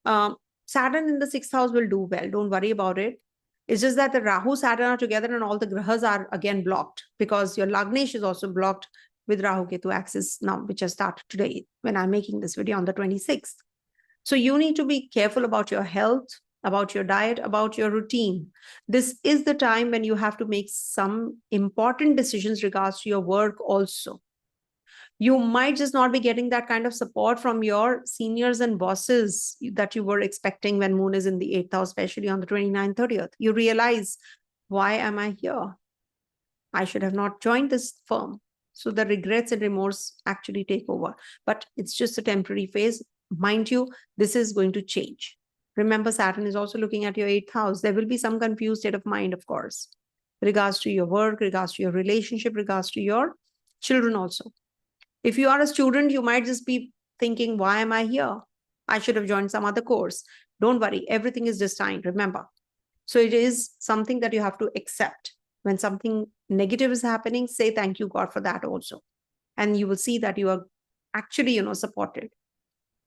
Saturn in the 6th house will do well. Don't worry about it. It's just that the Rahu, Saturn are together and all the grahas are again blocked, because your Lagnesh is also blocked with Rahu Ketu axis now, which has started today when I'm making this video on the 26th. So you need to be careful about your health, about your diet, about your routine. This is the time when you have to make some important decisions regards to your work also. You might just not be getting that kind of support from your seniors and bosses that you were expecting when Moon is in the 8th house, especially on the 29th, 30th. You realize, why am I here? I should have not joined this firm. So the regrets and remorse actually take over. But it's just a temporary phase. Mind you, this is going to change. Remember, Saturn is also looking at your 8th house. There will be some confused state of mind, of course, regards to your work, regards to your relationship, regards to your children also. If you are a student, you might just be thinking, why am I here? I should have joined some other course. Don't worry, everything is destined, remember. So it is something that you have to accept. When something negative is happening, say thank you, God, for that also. And you will see that you are actually, supported.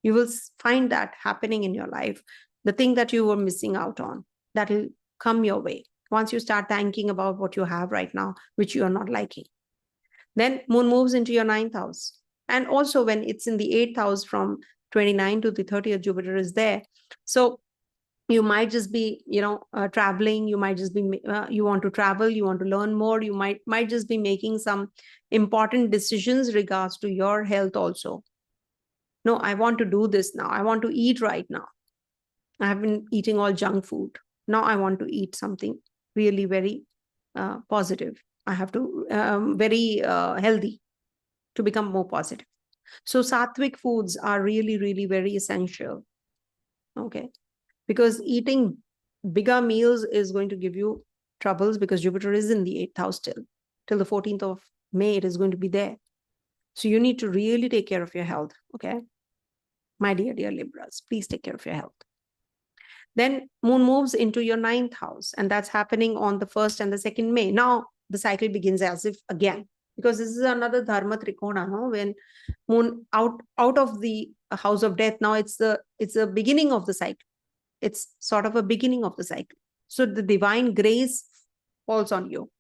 You will find that happening in your life. The thing that you were missing out on, that will come your way once you start thinking about what you have right now, which you are not liking. Then moon moves into your ninth house. And also when it's in the eighth house from 29 to the 30th, Jupiter is there. So you might just be, traveling. You might just be, you want to travel, you want to learn more. You might just be making some important decisions regards to your health also. No, I want to do this now. I want to eat right now. I have been eating all junk food. Now I want to eat something really very positive. I have to very healthy to become more positive. So sattvic foods are really, really very essential. Okay. Because eating bigger meals is going to give you troubles, because Jupiter is in the eighth house till the 14th of May. It is going to be there. So you need to really take care of your health. Okay. My dear Libras, please take care of your health. Then moon moves into your ninth house, and that's happening on the 1st and the 2nd May. Now the cycle begins as if again, because this is another dharma trikona, no? When moon out of the house of death, now it's the beginning of the cycle. It's sort of a beginning of the cycle. So the divine grace falls on you.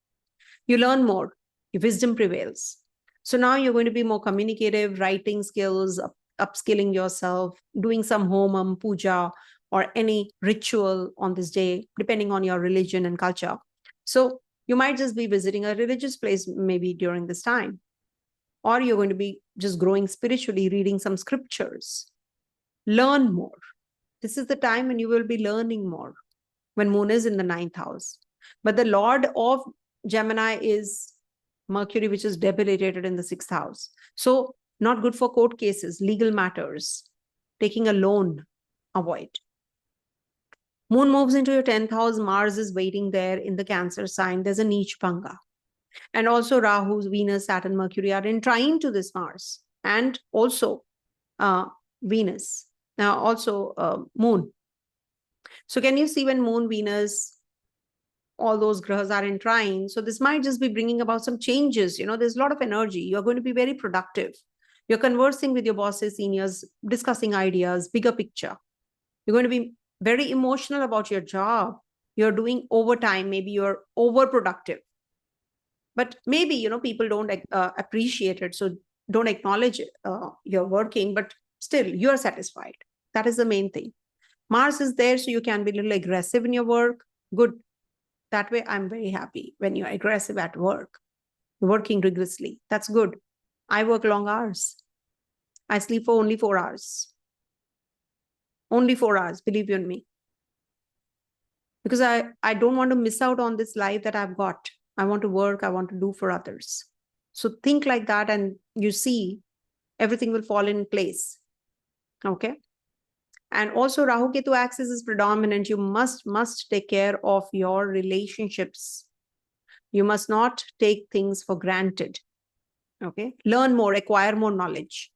You learn more. Your wisdom prevails. So now you're going to be more communicative, writing skills, upskilling yourself, doing some homam, puja, or any ritual on this day, depending on your religion and culture. So you might just be visiting a religious place maybe during this time. Or you're going to be just growing spiritually, reading some scriptures. Learn more. This is the time when you will be learning more, when moon is in the ninth house. But the lord of Gemini is Mercury, which is debilitated in the 6th house. So not good for court cases, legal matters, taking a loan, avoid. Moon moves into your 10th house. Mars is waiting there in the Cancer sign. There's a Neech Bhanga. And also Rahu, Venus, Saturn, Mercury are in trine to this Mars. And also Venus. Now also Moon. So can you see when Moon, Venus, all those grahas are in trine? So this might just be bringing about some changes. There's a lot of energy. You're going to be very productive. You're conversing with your bosses, seniors, discussing ideas, bigger picture. You're going to be very emotional about your job. You're doing overtime. Maybe you're overproductive. But maybe, people don't appreciate it. So don't acknowledge you're working, but still you're satisfied. That is the main thing. Mars is there, so you can be a little aggressive in your work. Good. That way, I'm very happy when you're aggressive at work, working rigorously. That's good. I work long hours. I sleep for only 4 hours. Only 4 hours, believe you me. Because I don't want to miss out on this life that I've got. I want to work. I want to do for others. So think like that, and you see everything will fall in place. Okay. And also Rahu Ketu axis is predominant. You must take care of your relationships. You must not take things for granted. Okay. Learn more, acquire more knowledge.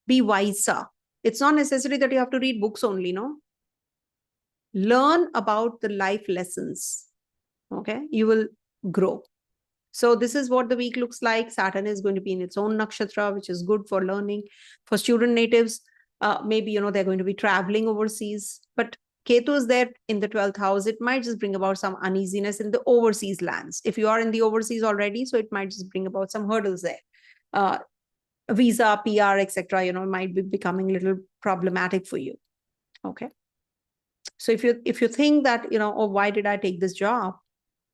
Be wiser. It's not necessary that you have to read books only, no? Learn about the life lessons. Okay. You will grow. So this is what the week looks like. Saturn is going to be in its own nakshatra, which is good for learning. For student natives, maybe, they're going to be traveling overseas. But Ketu is there in the 12th house. It might just bring about some uneasiness in the overseas lands. If you are in the overseas already, so it might just bring about some hurdles there. Visa, PR, etc., might be becoming a little problematic for you. Okay. So if you think that, oh, why did I take this job?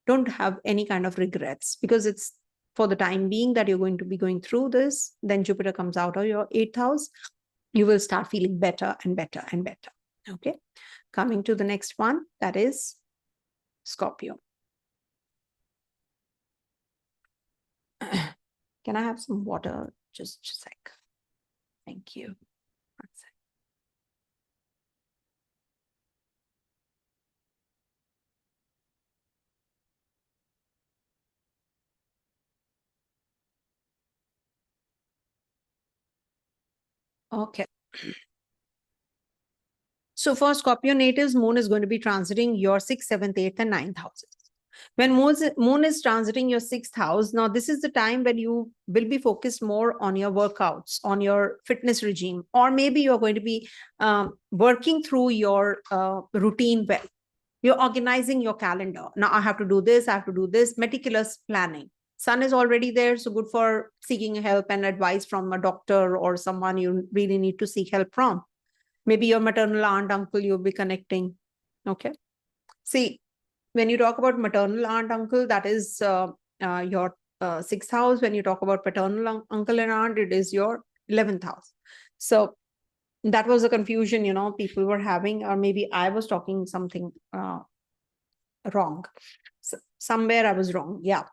Don't have any kind of regrets, because it's for the time being that you're going to be going through this. Then Jupiter comes out of your 8th house. You will start feeling better and better and better. Okay. Coming to the next one, that is Scorpio. Can I have some water? Just a sec. Thank you. One sec. Okay. So for Scorpio natives, moon is going to be transiting your 6th, 7th, 8th, and 9th houses. When moon is transiting your 6th house, now this is the time when you will be focused more on your workouts, on your fitness regime, or maybe you're going to be working through your routine well. You're organizing your calendar. Now I have to do this, I have to do this, meticulous planning. Sun is already there, so good for seeking help and advice from a doctor or someone you really need to seek help from. Maybe your maternal aunt, uncle, you'll be connecting. Okay. See, when you talk about maternal aunt, uncle, that is your 6th house. When you talk about paternal uncle and aunt, it is your 11th house. So that was a confusion, people were having, or maybe I was talking something wrong. So somewhere I was wrong. Yeah.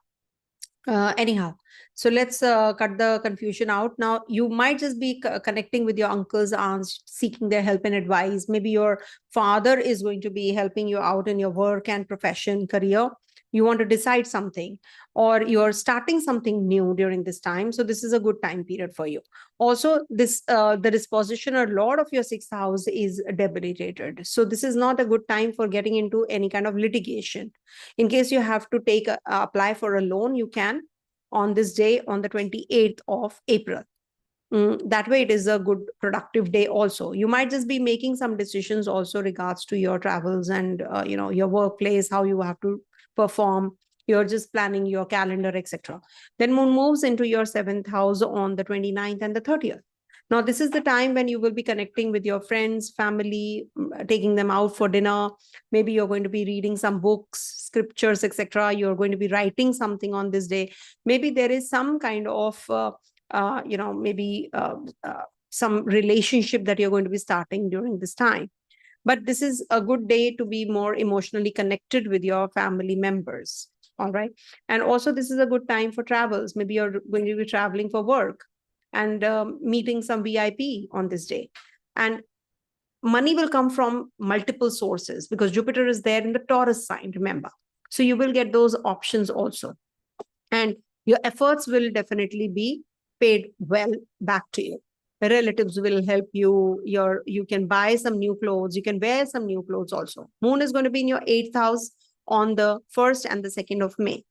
Anyhow, so let's cut the confusion out. Now, you might just be connecting with your uncles, aunts, seeking their help and advice. Maybe your father is going to be helping you out in your work and profession, career. You want to decide something, or you're starting something new during this time. So this is a good time period for you. Also, this the disposition or lord of your 6th house is debilitated. So this is not a good time for getting into any kind of litigation. In case you have to apply for a loan, you can on this day, on the 28th of April. That way it is a good productive day also. You might just be making some decisions also regards to your travels and your workplace, how you have to perform. You're just planning your calendar, etc. Then moon moves into your 7th house on the 29th and the 30th. Now, this is the time when you will be connecting with your friends, family, taking them out for dinner. Maybe you're going to be reading some books, scriptures, etc. You're going to be writing something on this day. Maybe there is some kind of some relationship that you're going to be starting during this time. But this is a good day to be more emotionally connected with your family members. All right. And also, this is a good time for travels. Maybe you're going to be traveling for work and meeting some VIP on this day. And money will come from multiple sources because Jupiter is there in the Taurus sign, remember. So you will get those options also. And your efforts will definitely be paid well back to you. Relatives will help you. You can buy some new clothes. You can wear some new clothes also. Moon is going to be in your 8th house on the 1st and the 2nd of May.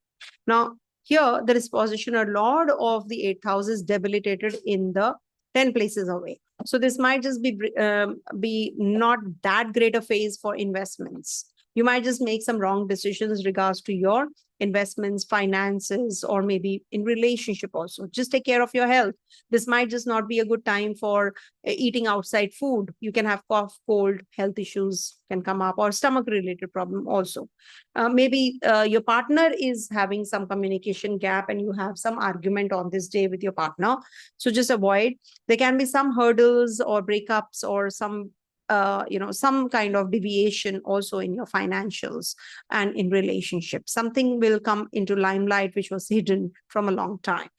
Now, here the dispositional lord of the 8th house is debilitated in the 10 places away. So this might just be not that great a phase for investments. You might just make some wrong decisions regards to your investments, finances, or maybe in relationship also. Just take care of your health. This might just not be a good time for eating outside food. You can have cough, cold, health issues can come up, or stomach related problem also. Maybe your partner is having some communication gap and you have some argument on this day with your partner. So just avoid. There can be some hurdles or breakups or some kind of deviation also in your financials and in relationships. Something will come into limelight which was hidden from a long time.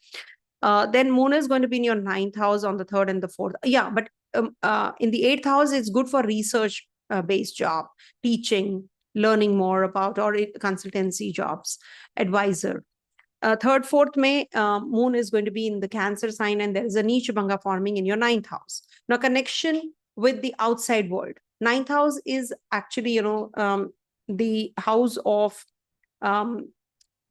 Then moon is going to be in your 9th house on the 3rd and the 4th. Yeah, but in the 8th house, it's good for research based job, teaching, learning more about, or consultancy jobs, advisor. 3rd, 4th May, moon is going to be in the Cancer sign, and there is a Neecha Bhanga forming in your 9th house. Now, connection with the outside world. 9th house is actually, the house of,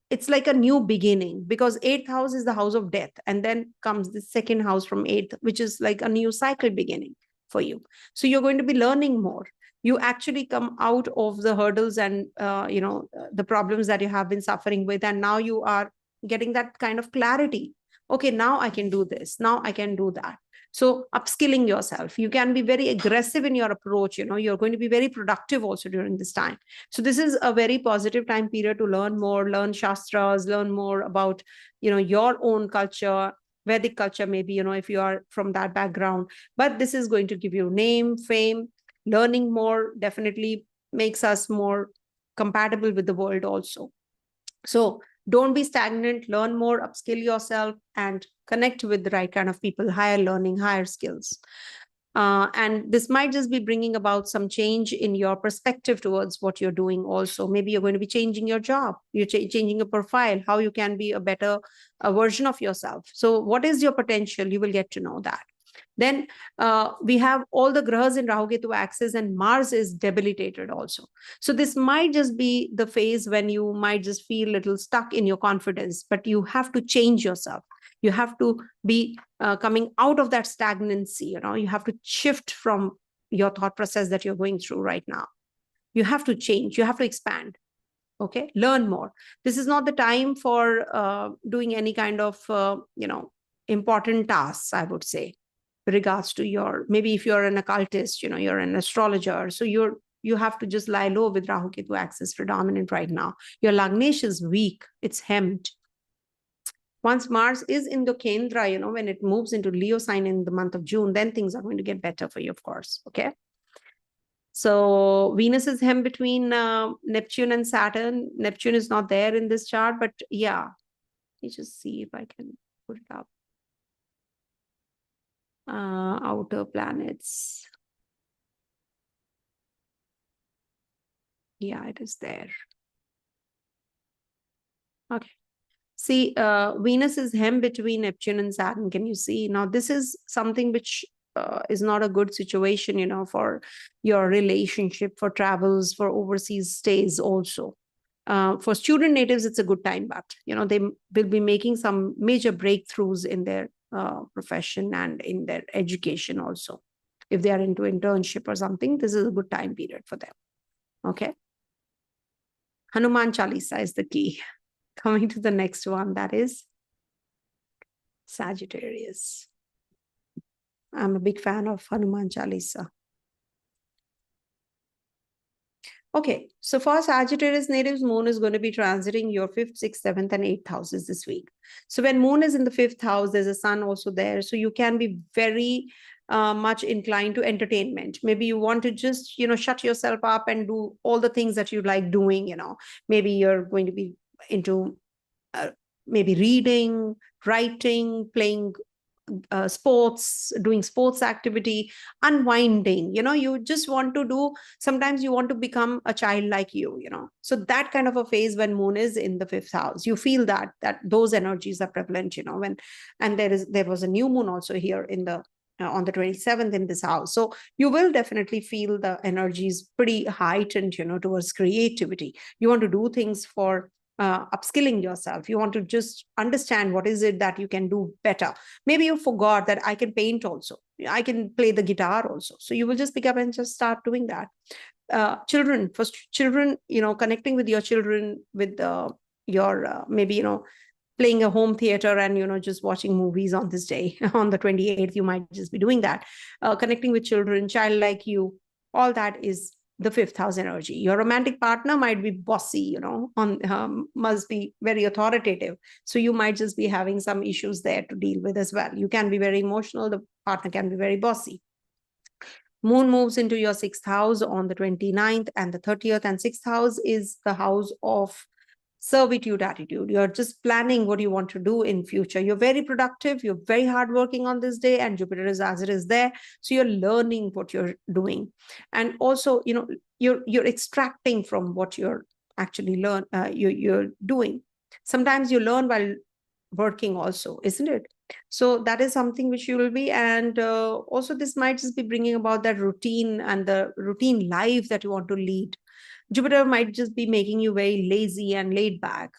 it's like a new beginning, because 8th house is the house of death. And then comes the 2nd house from 8th, which is like a new cycle beginning for you. So you're going to be learning more. You actually come out of the hurdles and, the problems that you have been suffering with. And now you are getting that kind of clarity. Okay, now I can do this. Now I can do that. So upskilling yourself, you can be very aggressive in your approach. You're going to be very productive also during this time. So this is a very positive time period to learn more, learn shastras, learn more about, your own culture, Vedic culture, maybe, if you are from that background. But this is going to give you name, fame. Learning more definitely makes us more compatible with the world also. So don't be stagnant, learn more, upskill yourself, and connect with the right kind of people, higher learning, higher skills. And this might just be bringing about some change in your perspective towards what you're doing also. Maybe you're going to be changing your job, you're changing your profile, how you can be a better version of yourself. So what is your potential? You will get to know that. Then we have all the grahas in Rahu Ketu axis, and Mars is debilitated also. So this might just be the phase when you might just feel a little stuck in your confidence, but you have to change yourself. You have to be coming out of that stagnancy. You have to shift from your thought process that you're going through right now. You have to change. You have to expand. Okay, learn more. This is not the time for doing any kind of important tasks, I would say, regards to your, maybe if you're an occultist, you're an astrologer, so you have to just lie low with Rahu Ketu axis predominant right now. Your Lagnesh is weak, it's hemmed. Once Mars is in the Kendra, when it moves into Leo sign in the month of June, then things are going to get better for you, of course. Okay. So Venus is hemmed between Neptune and Saturn. Neptune is not there in this chart, but yeah, let me just see if I can put it up. Outer planets. Yeah, it is there. Okay. See, Venus is hemmed between Neptune and Saturn. Can you see? Now, this is something which is not a good situation, for your relationship, for travels, for overseas stays also. For student natives, it's a good time, but, they will be making some major breakthroughs in their profession and in their education also. If they are into internship or something, this is a good time period for them. Okay. Hanuman Chalisa is the key. Coming to the next one, that is Sagittarius. I'm a big fan of Hanuman Chalisa. Okay, so for Sagittarius natives, Moon is going to be transiting your 5th, 6th, 7th, and 8th houses this week. So when Moon is in the 5th house, there's a Sun also there. So you can be very much inclined to entertainment. Maybe you want to just, shut yourself up and do all the things that you like doing, Maybe you're going to be into maybe reading, writing, playing sports, doing sports activity, unwinding. You just want to do, sometimes you want to become a child like you. So that kind of a phase when Moon is in the 5th house, you feel that those energies are prevalent, and there was a new moon also here in the on the 27th in this house. So you will definitely feel the energies pretty heightened, towards creativity. You want to do things for upskilling yourself. You want to just understand what is it that you can do better. Maybe you forgot that I can paint also. I can play the guitar also. So you will just pick up and just start doing that. Children, connecting with your children, with your maybe, playing a home theater and, just watching movies on this day. On the 28th, you might just be doing that. Connecting with children, child like you, all that is the 5th house energy. Your romantic partner might be bossy, must be very authoritative. So you might just be having some issues there to deal with as well. You can be very emotional. The partner can be very bossy. Moon moves into your 6th house on the 29th, and the 30th and 6th house is the house of servitude attitude. You're just planning what you want to do in future. You're very productive. You're very hardworking on this day, and Jupiter is as it is there. So you're learning what you're doing, and also you're extracting from what you're actually you're doing. Sometimes you learn while working also, isn't it? So that is something which you will be, and also this might just be bringing about that routine and the routine life that you want to lead. Jupiter might just be making you very lazy and laid back.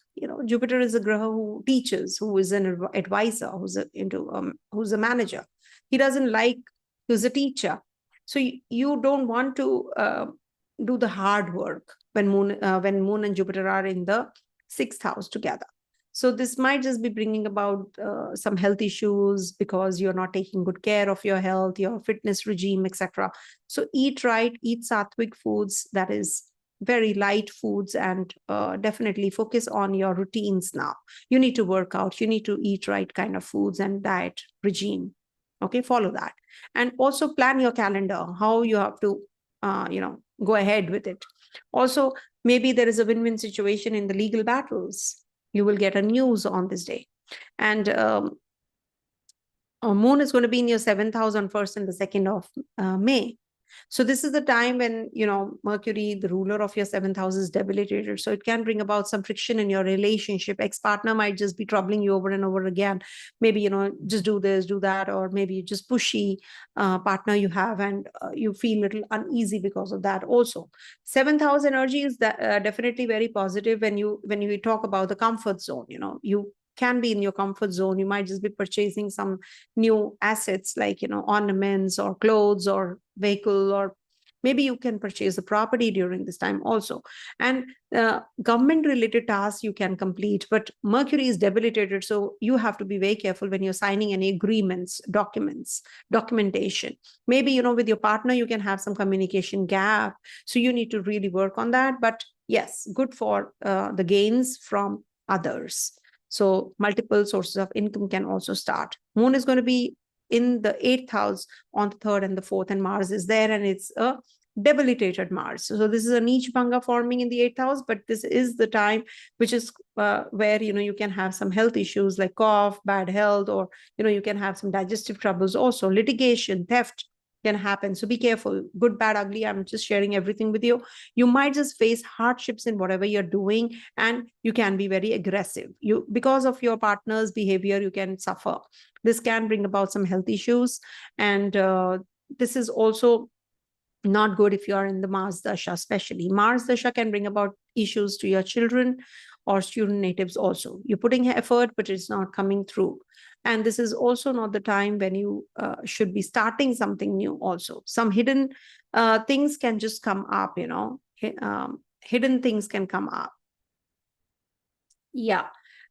Jupiter is a graha who teaches, who is an advisor, who's a manager. He doesn't like who's a teacher. So you don't want to do the hard work when Moon and Jupiter are in the 6th house together. So this might just be bringing about some health issues because you're not taking good care of your health, your fitness regime, etc. So eat right, eat sattvic foods, that is very light foods, and definitely focus on your routines now. You need to work out, you need to eat right kind of foods and diet regime. Okay, follow that. And also plan your calendar, how you have to, go ahead with it. Also, maybe there is a win-win situation in the legal battles. You will get a news on this day. And Moon is going to be in your 7th house on 1st and the 2nd of May. So this is the time when, Mercury, the ruler of your seventh house, is debilitated. So it can bring about some friction in your relationship. Ex-partner might just be troubling you over and over again. Maybe, just do this, do that, or maybe you just pushy partner you have, and you feel a little uneasy because of that also. Seventh house energy is definitely very positive when you talk about the comfort zone. You can be in your comfort zone. You might just be purchasing some new assets like ornaments or clothes or vehicle, or maybe you can purchase a property during this time also. And government related tasks you can complete, but Mercury is debilitated, so you have to be very careful when you're signing any agreements, documents, documentation. Maybe with your partner you can have some communication gap, so you need to really work on that. But yes, good for the gains from others. So multiple sources of income can also start. Moon is going to be in the 8th house on the 3rd and the 4th, and Mars is there, and it's a debilitated Mars. So this is a niche bhanga forming in the 8th house, but this is the time which is where you can have some health issues like cough, bad health, or you can have some digestive troubles also. Litigation, theft can happen, so be careful. Good, bad, ugly, I'm just sharing everything with you. You might just face hardships in whatever you're doing, and you can be very aggressive. Because of your partner's behavior, you can suffer. This can bring about some health issues, and this is also not good if you are in the Mars Dasha. Especially Mars Dasha can bring about issues to your children or student natives also. You're putting effort, but it's not coming through. And this is also not the time when you should be starting something new also. Some hidden things can just come up, hidden things can come up. Yeah.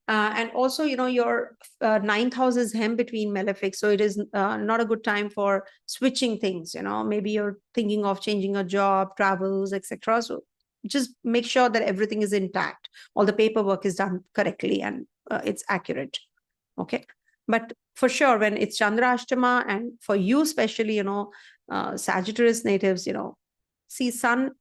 And also, your 9th house is hem between malefic. So it is not a good time for switching things. Maybe you're thinking of changing a job, travels, etc. So just make sure that everything is intact. All the paperwork is done correctly and it's accurate. Okay. But for sure, when it's Chandra Ashtama, and for you especially, Sagittarius natives, see Sun,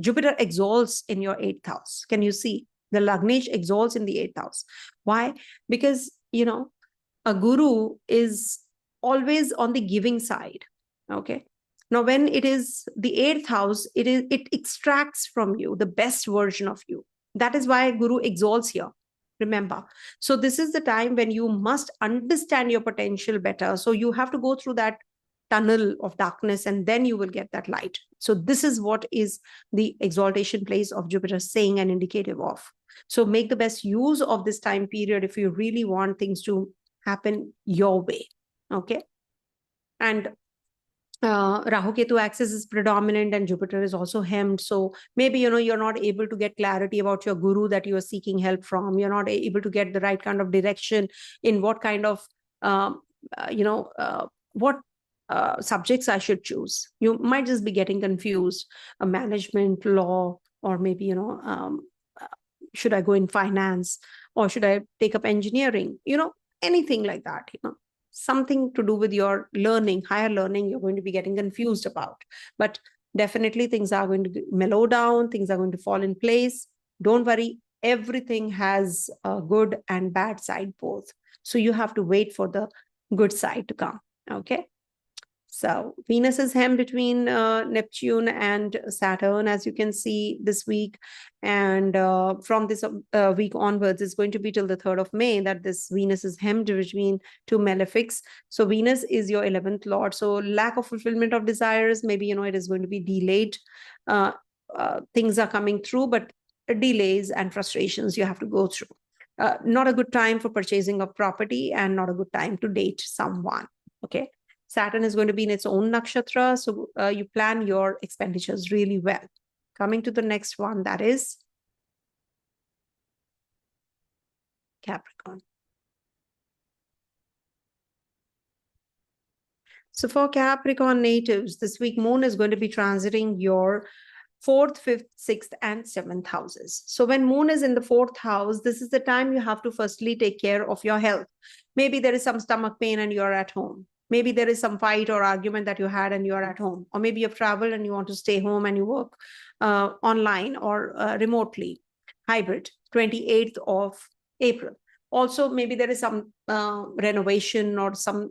Jupiter exalts in your 8th house. Can you see? The Lagnesh exalts in the 8th house. Why? Because, a guru is always on the giving side. Okay. Now, when it is the 8th house, it extracts from you the best version of you. That is why guru exalts here. Remember. So this is the time when you must understand your potential better. So you have to go through that tunnel of darkness, and then you will get that light. So this is what is the exaltation place of Jupiter saying and indicative of. So make the best use of this time period if you really want things to happen your way. Okay. And Rahu Ketu axis is predominant, and Jupiter is also hemmed. So maybe, you're not able to get clarity about your guru that you are seeking help from. You're not able to get the right kind of direction in what kind of, what subjects I should choose. You might just be getting confused. Management, law, or maybe, should I go in finance, or should I take up engineering? Anything like that, something to do with your learning, higher learning, you're going to be getting confused about. But definitely things are going to mellow down, things are going to fall in place. Don't worry, everything has a good and bad side both. So you have to wait for the good side to come. Okay. So Venus is hemmed between Neptune and Saturn, as you can see this week. And from this week onwards, it's going to be till the 3rd of May that this Venus is hemmed between two malefics. So Venus is your 11th lord. So lack of fulfillment of desires, maybe, it is going to be delayed. Things are coming through, but delays and frustrations you have to go through. Not a good time for purchasing of property, and not a good time to date someone. Okay. Saturn is going to be in its own nakshatra, so you plan your expenditures really well. Coming to the next one, that is Capricorn. So for Capricorn natives, this week Moon is going to be transiting your 4th, 5th, 6th, and 7th houses. So when Moon is in the 4th house, this is the time you have to firstly take care of your health. Maybe there is some stomach pain and you're at home. Maybe there is some fight or argument that you had and you're at home. Or maybe you've traveled and you want to stay home and you work online or remotely. Hybrid, 28th of April. Also, maybe there is some renovation or some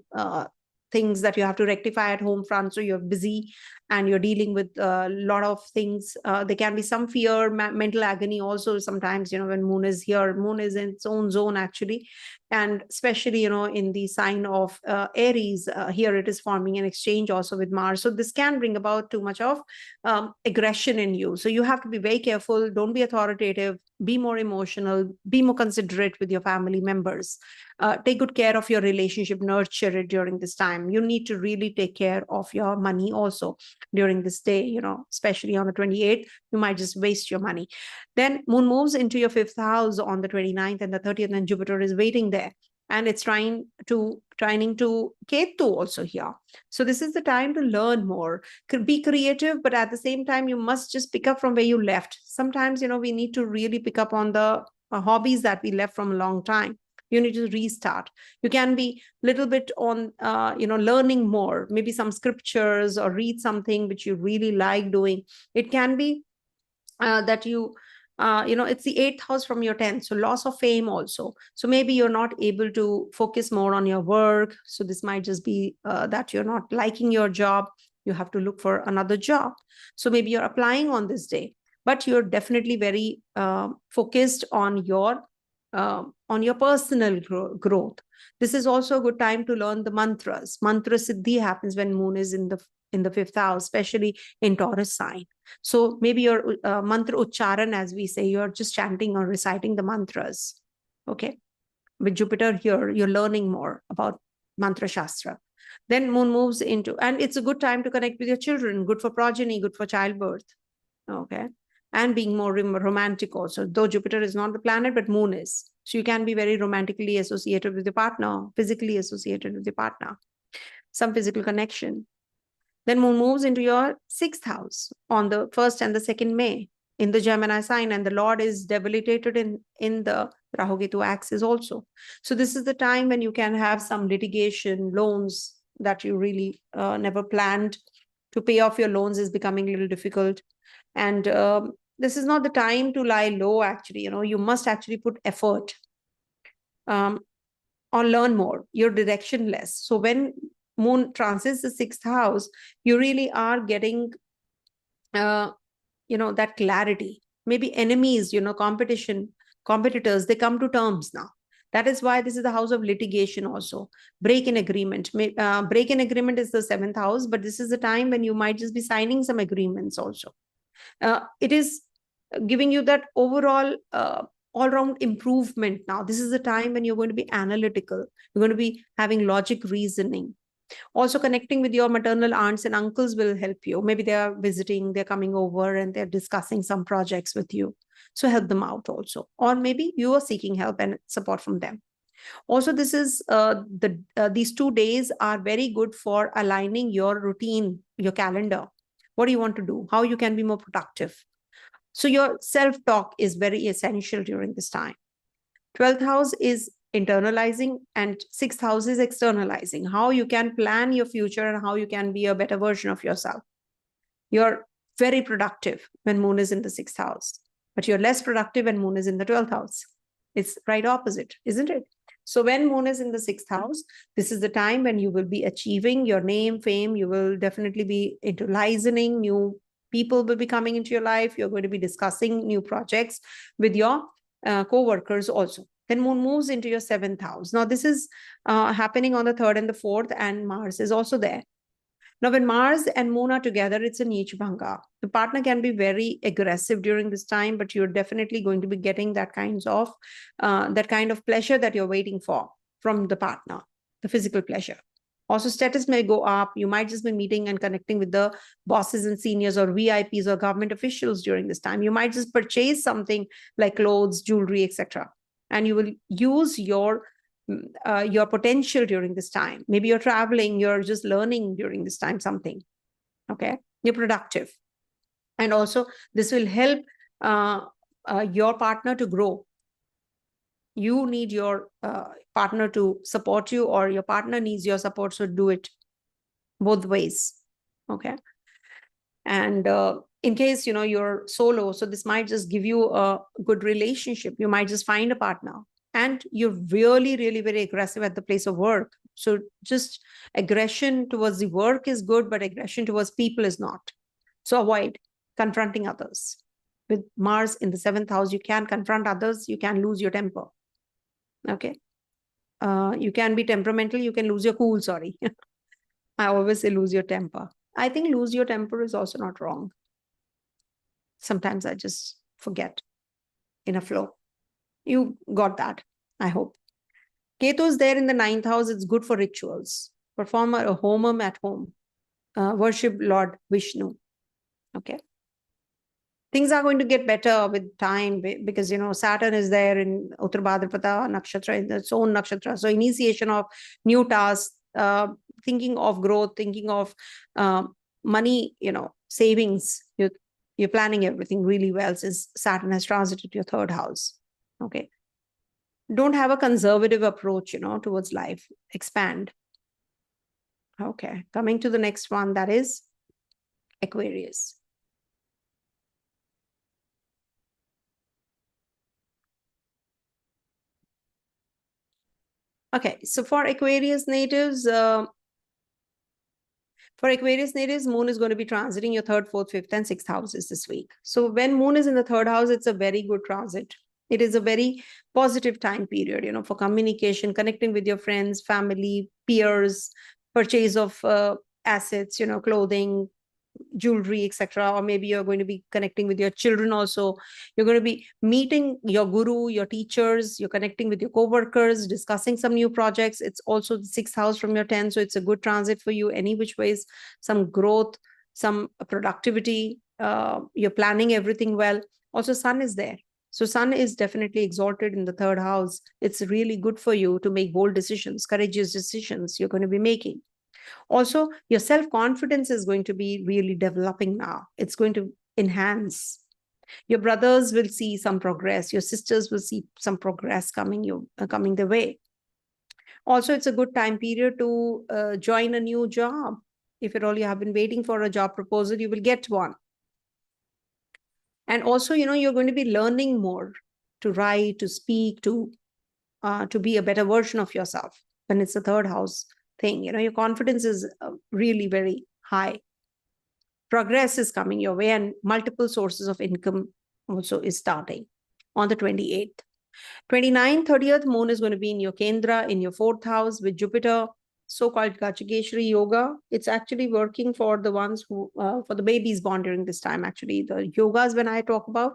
things that you have to rectify at home front, so you're busy and you're dealing with a lot of things. There can be some fear, mental agony also sometimes, when moon is here. Moon is in its own zone actually, and especially in the sign of Aries, here it is forming an exchange also with Mars, so this can bring about too much of aggression in you. So you have to be very careful. Don't be authoritative, be more emotional, be more considerate with your family members. Take good care of your relationship, nurture it during this time. You need to really take care of your money also during this day, especially on the 28th. You might just waste your money. Then moon moves into your 5th house on the 29th and the 30th, and Jupiter is waiting there, and it's trying to Ketu also here. So this is the time to learn more, could be creative, but at the same time you must just pick up from where you left. Sometimes we need to really pick up on the hobbies that we left from a long time. You need to restart. You can be a little bit on learning more, maybe some scriptures, or read something which you really like doing. It can be that it's the 8th house from your 10th, so loss of fame also. So maybe you're not able to focus more on your work. So this might just be that you're not liking your job. You have to look for another job. So maybe you're applying on this day, but you're definitely very focused on your personal growth. This is also a good time to learn the mantras. Mantra siddhi happens when moon is in the 5th house, especially in Taurus sign. So maybe your mantra ucharan, as we say, you're just chanting or reciting the mantras. Okay. With Jupiter here, you're learning more about mantra shastra. Then moon moves into, and it's a good time to connect with your children, good for progeny, good for childbirth. Okay. And being more romantic also, though Jupiter is not the planet, but moon is. So you can be very romantically associated with your partner, physically associated with your partner, some physical connection. Then moon moves into your 6th house on the 1st and the 2nd May in the Gemini sign, and the Lord is debilitated in the Rahu Ketu axis also. So this is the time when you can have some litigation, loans that you really never planned. To pay off your loans is becoming a little difficult. And this is not the time to lie low, actually. You must actually put effort or learn more. You're directionless. So when moon transits the 6th house, you really are getting that clarity. Maybe enemies, competitors, they come to terms now. That is why this is the house of litigation also. Break in agreement. Break in agreement is the 7th house, but this is the time when you might just be signing some agreements also. It is giving you that overall all-round improvement now. This is the time when you're going to be analytical. You're going to be having logic reasoning. Also connecting with your maternal aunts and uncles will help you. Maybe they are visiting, they're coming over and they're discussing some projects with you. So help them out also. Or maybe you are seeking help and support from them. Also, this is these 2 days are very good for aligning your routine, your calendar. What do you want to do? How you can be more productive? So your self-talk is very essential during this time. 12th house is internalizing and 6th house is externalizing. How you can plan your future and how you can be a better version of yourself. You're very productive when moon is in the 6th house, but you're less productive when moon is in the 12th house. It's right opposite, isn't it? So when moon is in the 6th house, this is the time when you will be achieving your name, fame. You will definitely be into licensing. New people will be coming into your life. You're going to be discussing new projects with your co-workers also. Then moon moves into your 7th house. Now this is happening on the 3rd and the 4th, and Mars is also there. Now, when Mars and moon are together, it's a Neech Bhanga. The partner can be very aggressive during this time, but you're definitely going to be getting that kind of pleasure that you're waiting for from the partner, the physical pleasure. Also, status may go up. You might just be meeting and connecting with the bosses and seniors or VIPs or government officials during this time. You might just purchase something like clothes, jewelry, etc. And you will use your potential during this time. Maybe you're traveling, you're just learning during this time something. Okay, you're productive. And also this will help your partner to grow. You need your partner to support you, or your partner needs your support, so do it both ways. Okay. And in case you're solo, so this might just give you a good relationship. You might just find a partner, and you're really, really very aggressive at the place of work. So just aggression towards the work is good, but aggression towards people is not. So avoid confronting others. With Mars in the 7th house, you can confront others, you can lose your temper. Okay. You can be temperamental, you can lose your cool, sorry. I always say lose your temper. I think lose your temper is also not wrong. Sometimes I just forget in a flow. You got that, I hope. Ketu is there in the 9th house. It's good for rituals. Perform a homam at home. Worship Lord Vishnu. Okay. Things are going to get better with time because, Saturn is there in Uttar Bhadrapada Nakshatra, in its own nakshatra. So initiation of new tasks, thinking of growth, thinking of money, savings. You're planning everything really well since Saturn has transited your 3rd house. Okay. Don't have a conservative approach, towards life. Expand. Okay. Coming to the next one, that is Aquarius. Okay. So for Aquarius natives, Moon is going to be transiting your 3rd, 4th, 5th, and 6th houses this week. So when Moon is in the 3rd house, it's a very good transit. It is a very positive time period, for communication, connecting with your friends, family, peers, purchase of assets, clothing, jewelry, etc. Or maybe you're going to be connecting with your children also. You're going to be meeting your guru, your teachers, you're connecting with your co-workers, discussing some new projects. It's also the 6th house from your 10th. So it's a good transit for you any which ways, some growth, some productivity. You're planning everything well. Also, Sun is there. So Sun is definitely exalted in the 3rd house. It's really good for you to make bold decisions, courageous decisions you're going to be making. Also, your self-confidence is going to be really developing now. It's going to enhance. Your brothers will see some progress. Your sisters will see some progress coming their way. Also, it's a good time period to join a new job. If at all you have been waiting for a job proposal, you will get one. And also, you're going to be learning more to write, to speak, to be a better version of yourself when it's the 3rd house thing. Your confidence is really very high. Progress is coming your way, and multiple sources of income also is starting on the 28th. 29th, 30th, Moon is going to be in your Kendra, in your 4th house with Jupiter, so-called Gachageshwari yoga. It's actually working for the ones who, for the babies born during this time. Actually, the yogas when I talk about,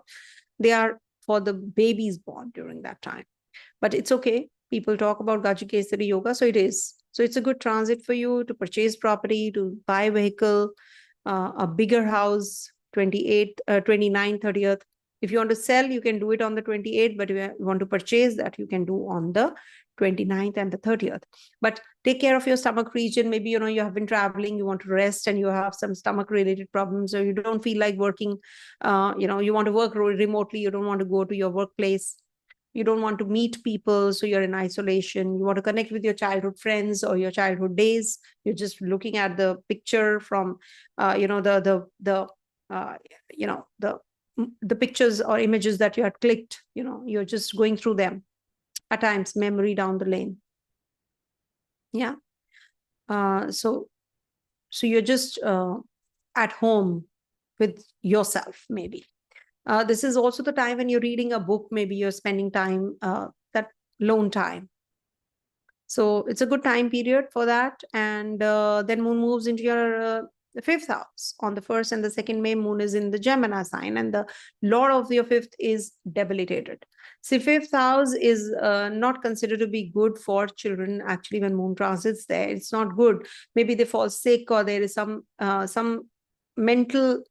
they are for the babies born during that time. But it's okay. People talk about Gachageshwari yoga, so it is. So it's a good transit for you to purchase property, to buy a vehicle, a bigger house, 28th, 29th, 30th. If you want to sell, you can do it on the 28th, but if you want to purchase that, you can do on the 29th and the 30th. But take care of your stomach region. Maybe, you have been traveling, you want to rest and you have some stomach related problems, or you don't feel like working, you want to work remotely, you don't want to go to your workplace. You don't want to meet people, so you're in isolation. You want to connect with your childhood friends or your childhood days. You're just looking at the picture from, the pictures or images that you had clicked. You're just going through them. At times, memory down the lane. Yeah. So you're just at home with yourself, maybe. This is also the time when you're reading a book, maybe you're spending time, that lone time. So it's a good time period for that. And then Moon moves into your 5th house. On the 1st and the 2nd May, Moon is in the Gemini sign, and the Lord of your 5th is debilitated. See, 5th house is not considered to be good for children. Actually, when Moon transits there, it's not good. Maybe they fall sick, or there is some mental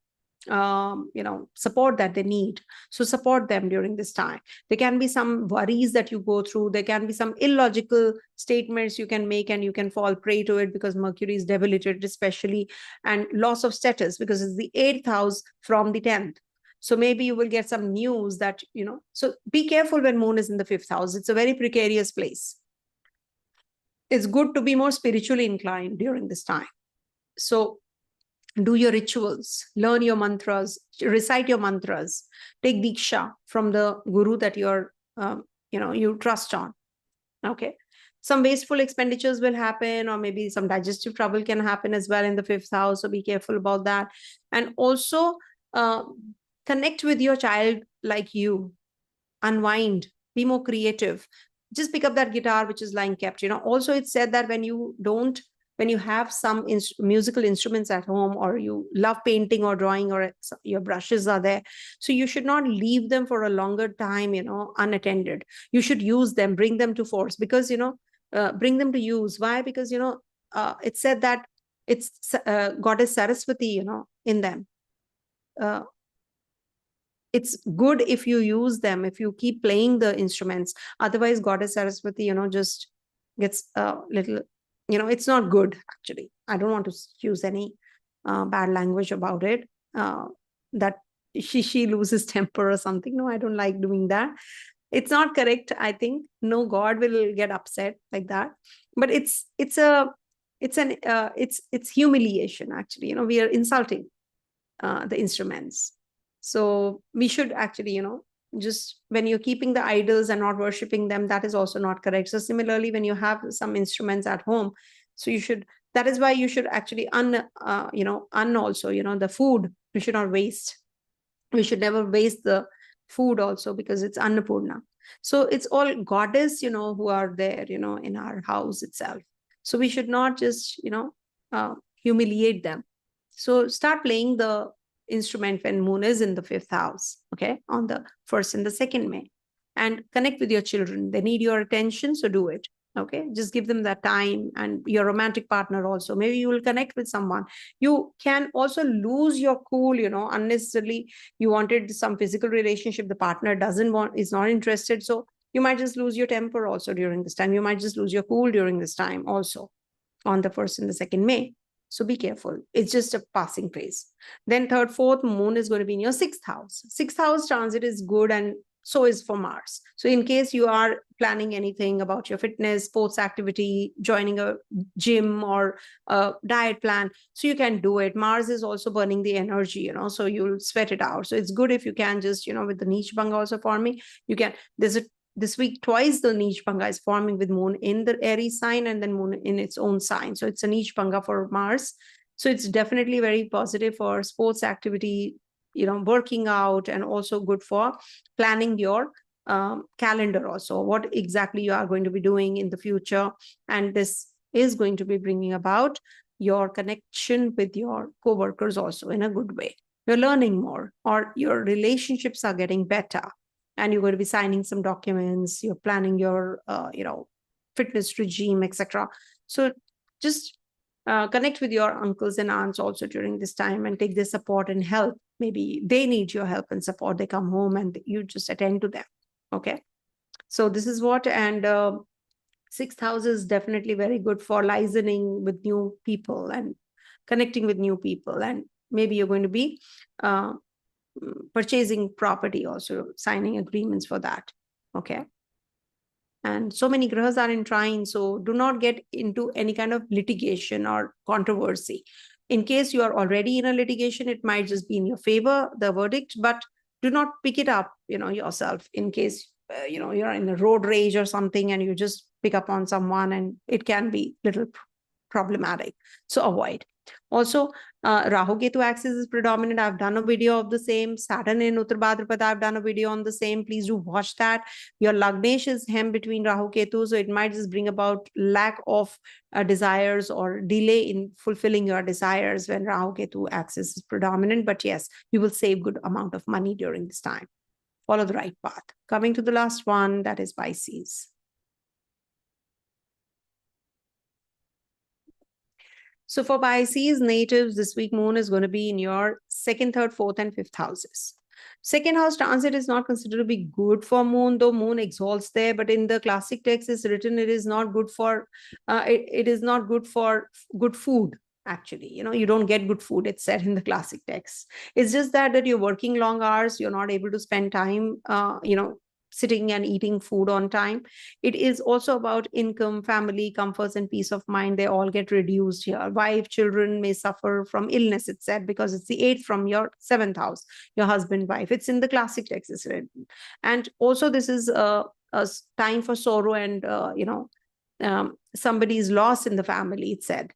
support that they need. So support them during this time. There can be some worries that you go through. There can be some illogical statements you can make, and you can fall prey to it because Mercury is debilitated, especially, and loss of status because it's the 8th house from the 10th. So maybe you will get some news that, so be careful when Moon is in the 5th house. It's a very precarious place. It's good to be more spiritually inclined during this time. So do your rituals, learn your mantras, recite your mantras, take diksha from the guru that you trust on. Okay. Some wasteful expenditures will happen, or maybe some digestive trouble can happen as well in the 5th house. So be careful about that. And also connect with your child like you, unwind, be more creative. Just pick up that guitar which is lying kept. Also it's said that when you have some musical instruments at home, or you love painting or drawing, or your brushes are there, so you should not leave them for a longer time unattended. You should use them, bring them to force, because bring them to use. Why? Because it's said that it's goddess Saraswati in them. It's good if you use them, if you keep playing the instruments. Otherwise goddess Saraswati just gets a little, it's not good. Actually, I don't want to use any bad language about it, that she loses temper or something. No, I don't like doing that. It's not correct. I think no god will get upset like that. But it's humiliation. Actually, we are insulting the instruments. So we should actually, just when you're keeping the idols and not worshiping them, that is also not correct. So similarly, when you have some instruments at home, so that is why you should actually also, the food, we should not waste. We should never waste the food also, because it's Annapurna. So it's all goddess, who are there, in our house itself. So we should not just, humiliate them. So start playing the instrument when moon is in the 5th house, okay, on the 1st and the 2nd May. And connect with your children. They need your attention, so do it. Okay, just give them that time. And your romantic partner also, maybe you will connect with someone. You can also lose your cool, unnecessarily. You wanted some physical relationship, the partner is not interested, so you might just lose your temper also during this time. You might just lose your cool during this time also, on the 1st and the 2nd May. So be careful. It's just a passing phase. Then 3rd, 4th, moon is going to be in your 6th house. 6th house transit is good, and so is for Mars. So in case you are planning anything about your fitness, sports activity, joining a gym or a diet plan, so you can do it. Mars is also burning the energy, so you'll sweat it out. So it's good if you can just, with the Neech Bhanga also forming, you can, this week twice the Neech Bhanga is forming, with moon in the Aries sign and then moon in its own sign. So it's a Neech Bhanga for Mars. So it's definitely very positive for sports activity, working out, and also good for planning your calendar also, what exactly you are going to be doing in the future. And this is going to be bringing about your connection with your co-workers also in a good way. You're learning more, or your relationships are getting better, and you're going to be signing some documents, you're planning your fitness regime, etc. So just connect with your uncles and aunts also during this time, and take their support and help. Maybe they need your help and support. They come home and you just attend to them. Okay, so this is what. And 6th house is definitely very good for liaising with new people and connecting with new people. And maybe you're going to be purchasing property also, signing agreements for that. Okay, and so many grahas are in trine, so do not get into any kind of litigation or controversy. In case you are already in a litigation, it might just be in your favor, the verdict, but do not pick it up yourself, in case you're in a road rage or something, and you just pick up on someone, and it can be little problematic. So avoid. Also, Rahu Ketu axis is predominant. I've done a video of the same. Saturn in Uttar Bhadrapada, I've done a video on the same. Please do watch that. Your Lagnesh is hem between Rahu Ketu, so it might just bring about lack of desires or delay in fulfilling your desires when Rahu Ketu axis is predominant. But yes, you will save good amount of money during this time. Follow the right path. Coming to the last one, that is Pisces. So for Pisces natives, this week moon is going to be in your 2nd, 3rd, 4th, and 5th houses. 2nd house transit is not considered to be good for moon, though moon exalts there. But in the classic text is written, it is not good for it is not good for good food. Actually, you don't get good food. It's said in the classic text. It's just that you're working long hours. You're not able to spend time, sitting and eating food on time. It is also about income, family, comforts, and peace of mind. They all get reduced here. Wife, children may suffer from illness, it's said, because it's the 8th from your 7th house, your husband, wife. It's in the classic text, it's written. And also this is a time for sorrow and, somebody's loss in the family, it said.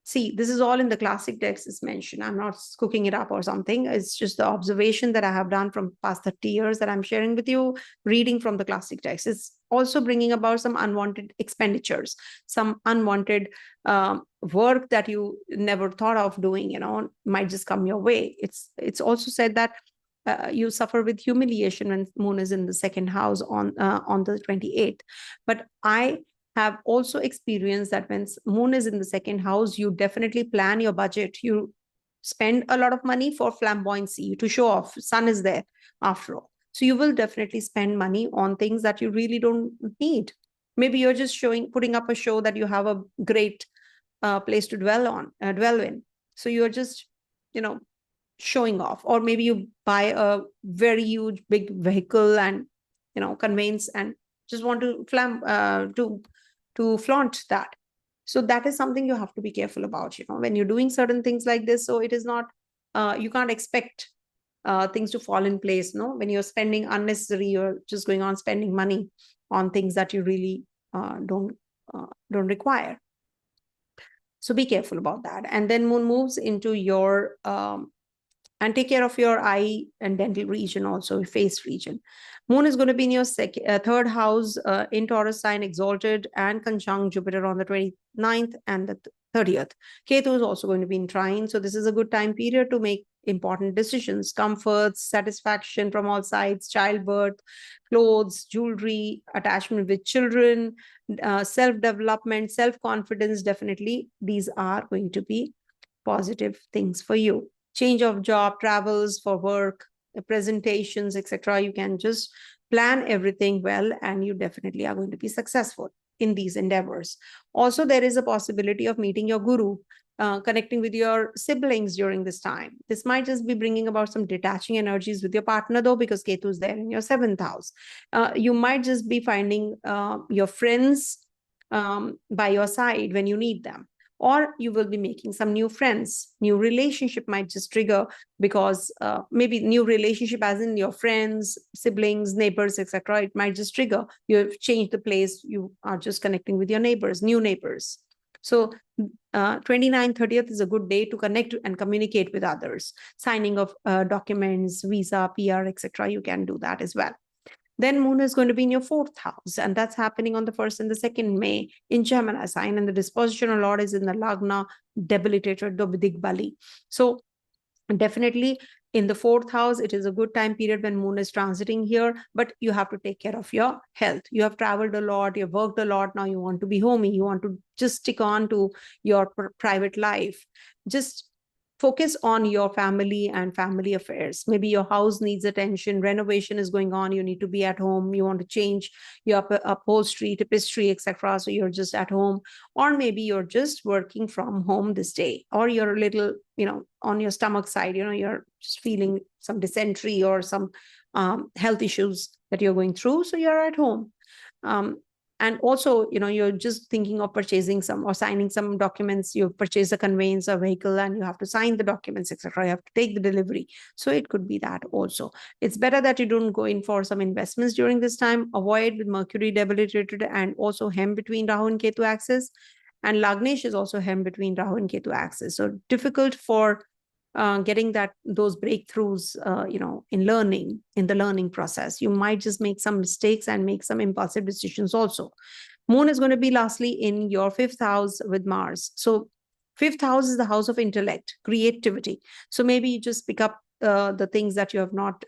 See, this is all in the classic text is mentioned. I'm not cooking it up or something. It's just the observation that I have done from past 30 years that I'm sharing with you, reading from the classic text. It's also bringing about some unwanted expenditures, some unwanted work that you never thought of doing, might just come your way. It's also said that you suffer with humiliation when moon is in the second house on the 28th. But I have also experienced that when moon is in the second house, you definitely plan your budget. You spend a lot of money for flamboyancy, to show off. Sun is there after all. So you will definitely spend money on things that you really don't need. Maybe you're just putting up a show that you have a great place to dwell in. So you're just, showing off. Or maybe you buy a very huge, big vehicle and, conveyance and just want to flaunt that. So that is something you have to be careful about, when you're doing certain things like this. So it is not, you can't expect things to fall in place. No, when you're spending unnecessary, you're just going on spending money on things that you really don't require. So be careful about that. And then moon moves into your and take care of your eye and dental region, also face region. Moon is going to be in your third house in Taurus sign, exalted and conjunct Jupiter on the 29th and the 30th. Ketu is also going to be in trine. So this is a good time period to make important decisions, comforts, satisfaction from all sides, childbirth, clothes, jewelry, attachment with children, self-development, self-confidence. Definitely, these are going to be positive things for you. Change of job, travels for work, presentations, etc. You can just plan everything well, and you definitely are going to be successful in these endeavors. Also, there is a possibility of meeting your guru, connecting with your siblings during this time. This might just be bringing about some detaching energies with your partner, though, because Ketu is there in your 7th house. You might just be finding your friends by your side when you need them. Or you will be making some new friends. New relationship might just trigger, because maybe new relationship as in your friends, siblings, neighbors, etc. It might just trigger. You've changed the place. You are just connecting with your neighbors, new neighbors. So 29th, 30th is a good day to connect and communicate with others. Signing of documents, visa, PR, etc. You can do that as well. Then moon is going to be in your 4th house, and that's happening on the 1st and the 2nd May in Gemini sign, and the dispositional lord is in the Lagna debilitated Digbali. So definitely in the 4th house, it is a good time period when moon is transiting here, but you have to take care of your health. You have traveled a lot, you've worked a lot, now you want to be homey, you want to just stick on to your private life. Just focus on your family and family affairs. Maybe your house needs attention, renovation is going on, you need to be at home, you want to change your upholstery, tapestry, etc. So you're just at home. Or maybe you're just working from home this day, or you're a little, on your stomach side, you're just feeling some dysentery or some health issues that you're going through. So you're at home. And also, you're just thinking of purchasing some or signing some documents. You purchase a conveyance, a vehicle, and you have to sign the documents, etc. You have to take the delivery. So it could be that also. It's better that you don't go in for some investments during this time. Avoid with Mercury debilitated and also hem between Rahu and Ketu axis. And Lagnesh is also hem between Rahu and Ketu axis. So difficult for getting those breakthroughs, in the learning process. You might just make some mistakes and make some impulsive decisions also. Moon is going to be lastly in your 5th house with Mars. So 5th house is the house of intellect, creativity. So maybe you just pick up the things that you have not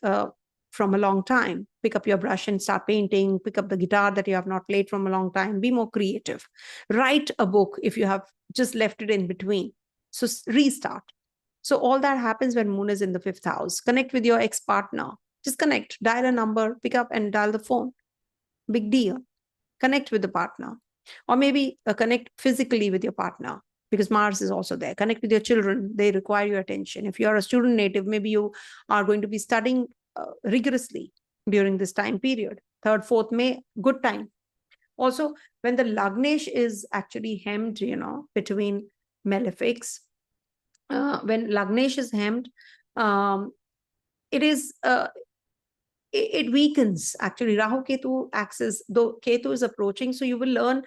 from a long time. Pick up your brush and start painting. Pick up the guitar that you have not played from a long time. Be more creative. Write a book if you have just left it in between. So restart. So all that happens when moon is in the 5th house. Connect with your ex-partner. Just connect, dial a number, pick up and dial the phone. Big deal. Connect with the partner. Or maybe connect physically with your partner, because Mars is also there. Connect with your children. They require your attention. If you are a student native, maybe you are going to be studying rigorously during this time period. 3rd, 4th May, good time. Also, when the Lagnesh is actually hemmed, between malefics, when Lagnesh is hemmed, it is it weakens. Actually, Rahu Ketu axis, though Ketu is approaching, so you will learn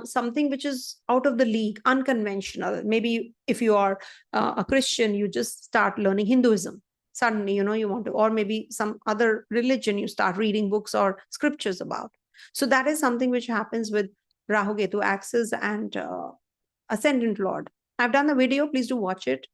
something which is out of the league, unconventional. Maybe if you are a Christian, you just start learning Hinduism. Suddenly, you want to, or maybe some other religion, you start reading books or scriptures about. So that is something which happens with Rahu Ketu axis and Ascendant Lord. I've done the video, please do watch it.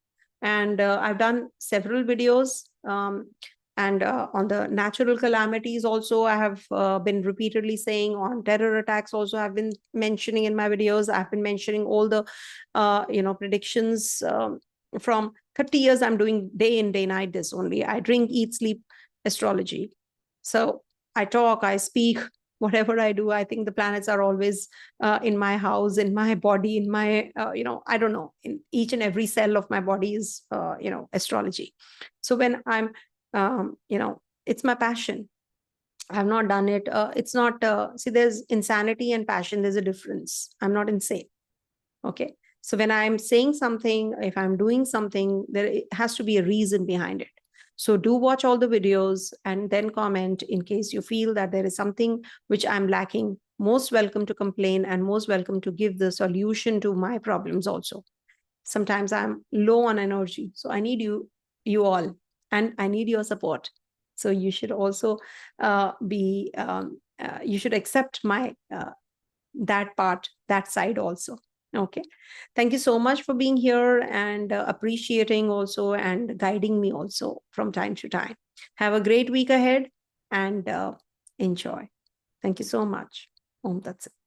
And I've done several videos. And on the natural calamities also, I have been repeatedly saying. On terror attacks also, I've been mentioning in my videos. I've been mentioning all the predictions from 30 years. I'm doing day in, day night this only. I drink, eat, sleep astrology. So I talk, I speak, whatever I do, I think the planets are always in my house, in my body, in my, I don't know, in each and every cell of my body is, astrology. So when I'm, it's my passion. I've not done it. It's not, see, there's insanity and passion. There's a difference. I'm not insane. Okay. So when I'm saying something, if I'm doing something, there has to be a reason behind it. So do watch all the videos and then comment in case you feel that there is something which I'm lacking. Most welcome to complain and most welcome to give the solution to my problems also. Sometimes I'm low on energy. So I need you all, and I need your support. So you should also you should accept my, that part, that side also. Okay. Thank you so much for being here and appreciating also and guiding me also from time to time. Have a great week ahead and enjoy. Thank you so much. Om Tat Sat.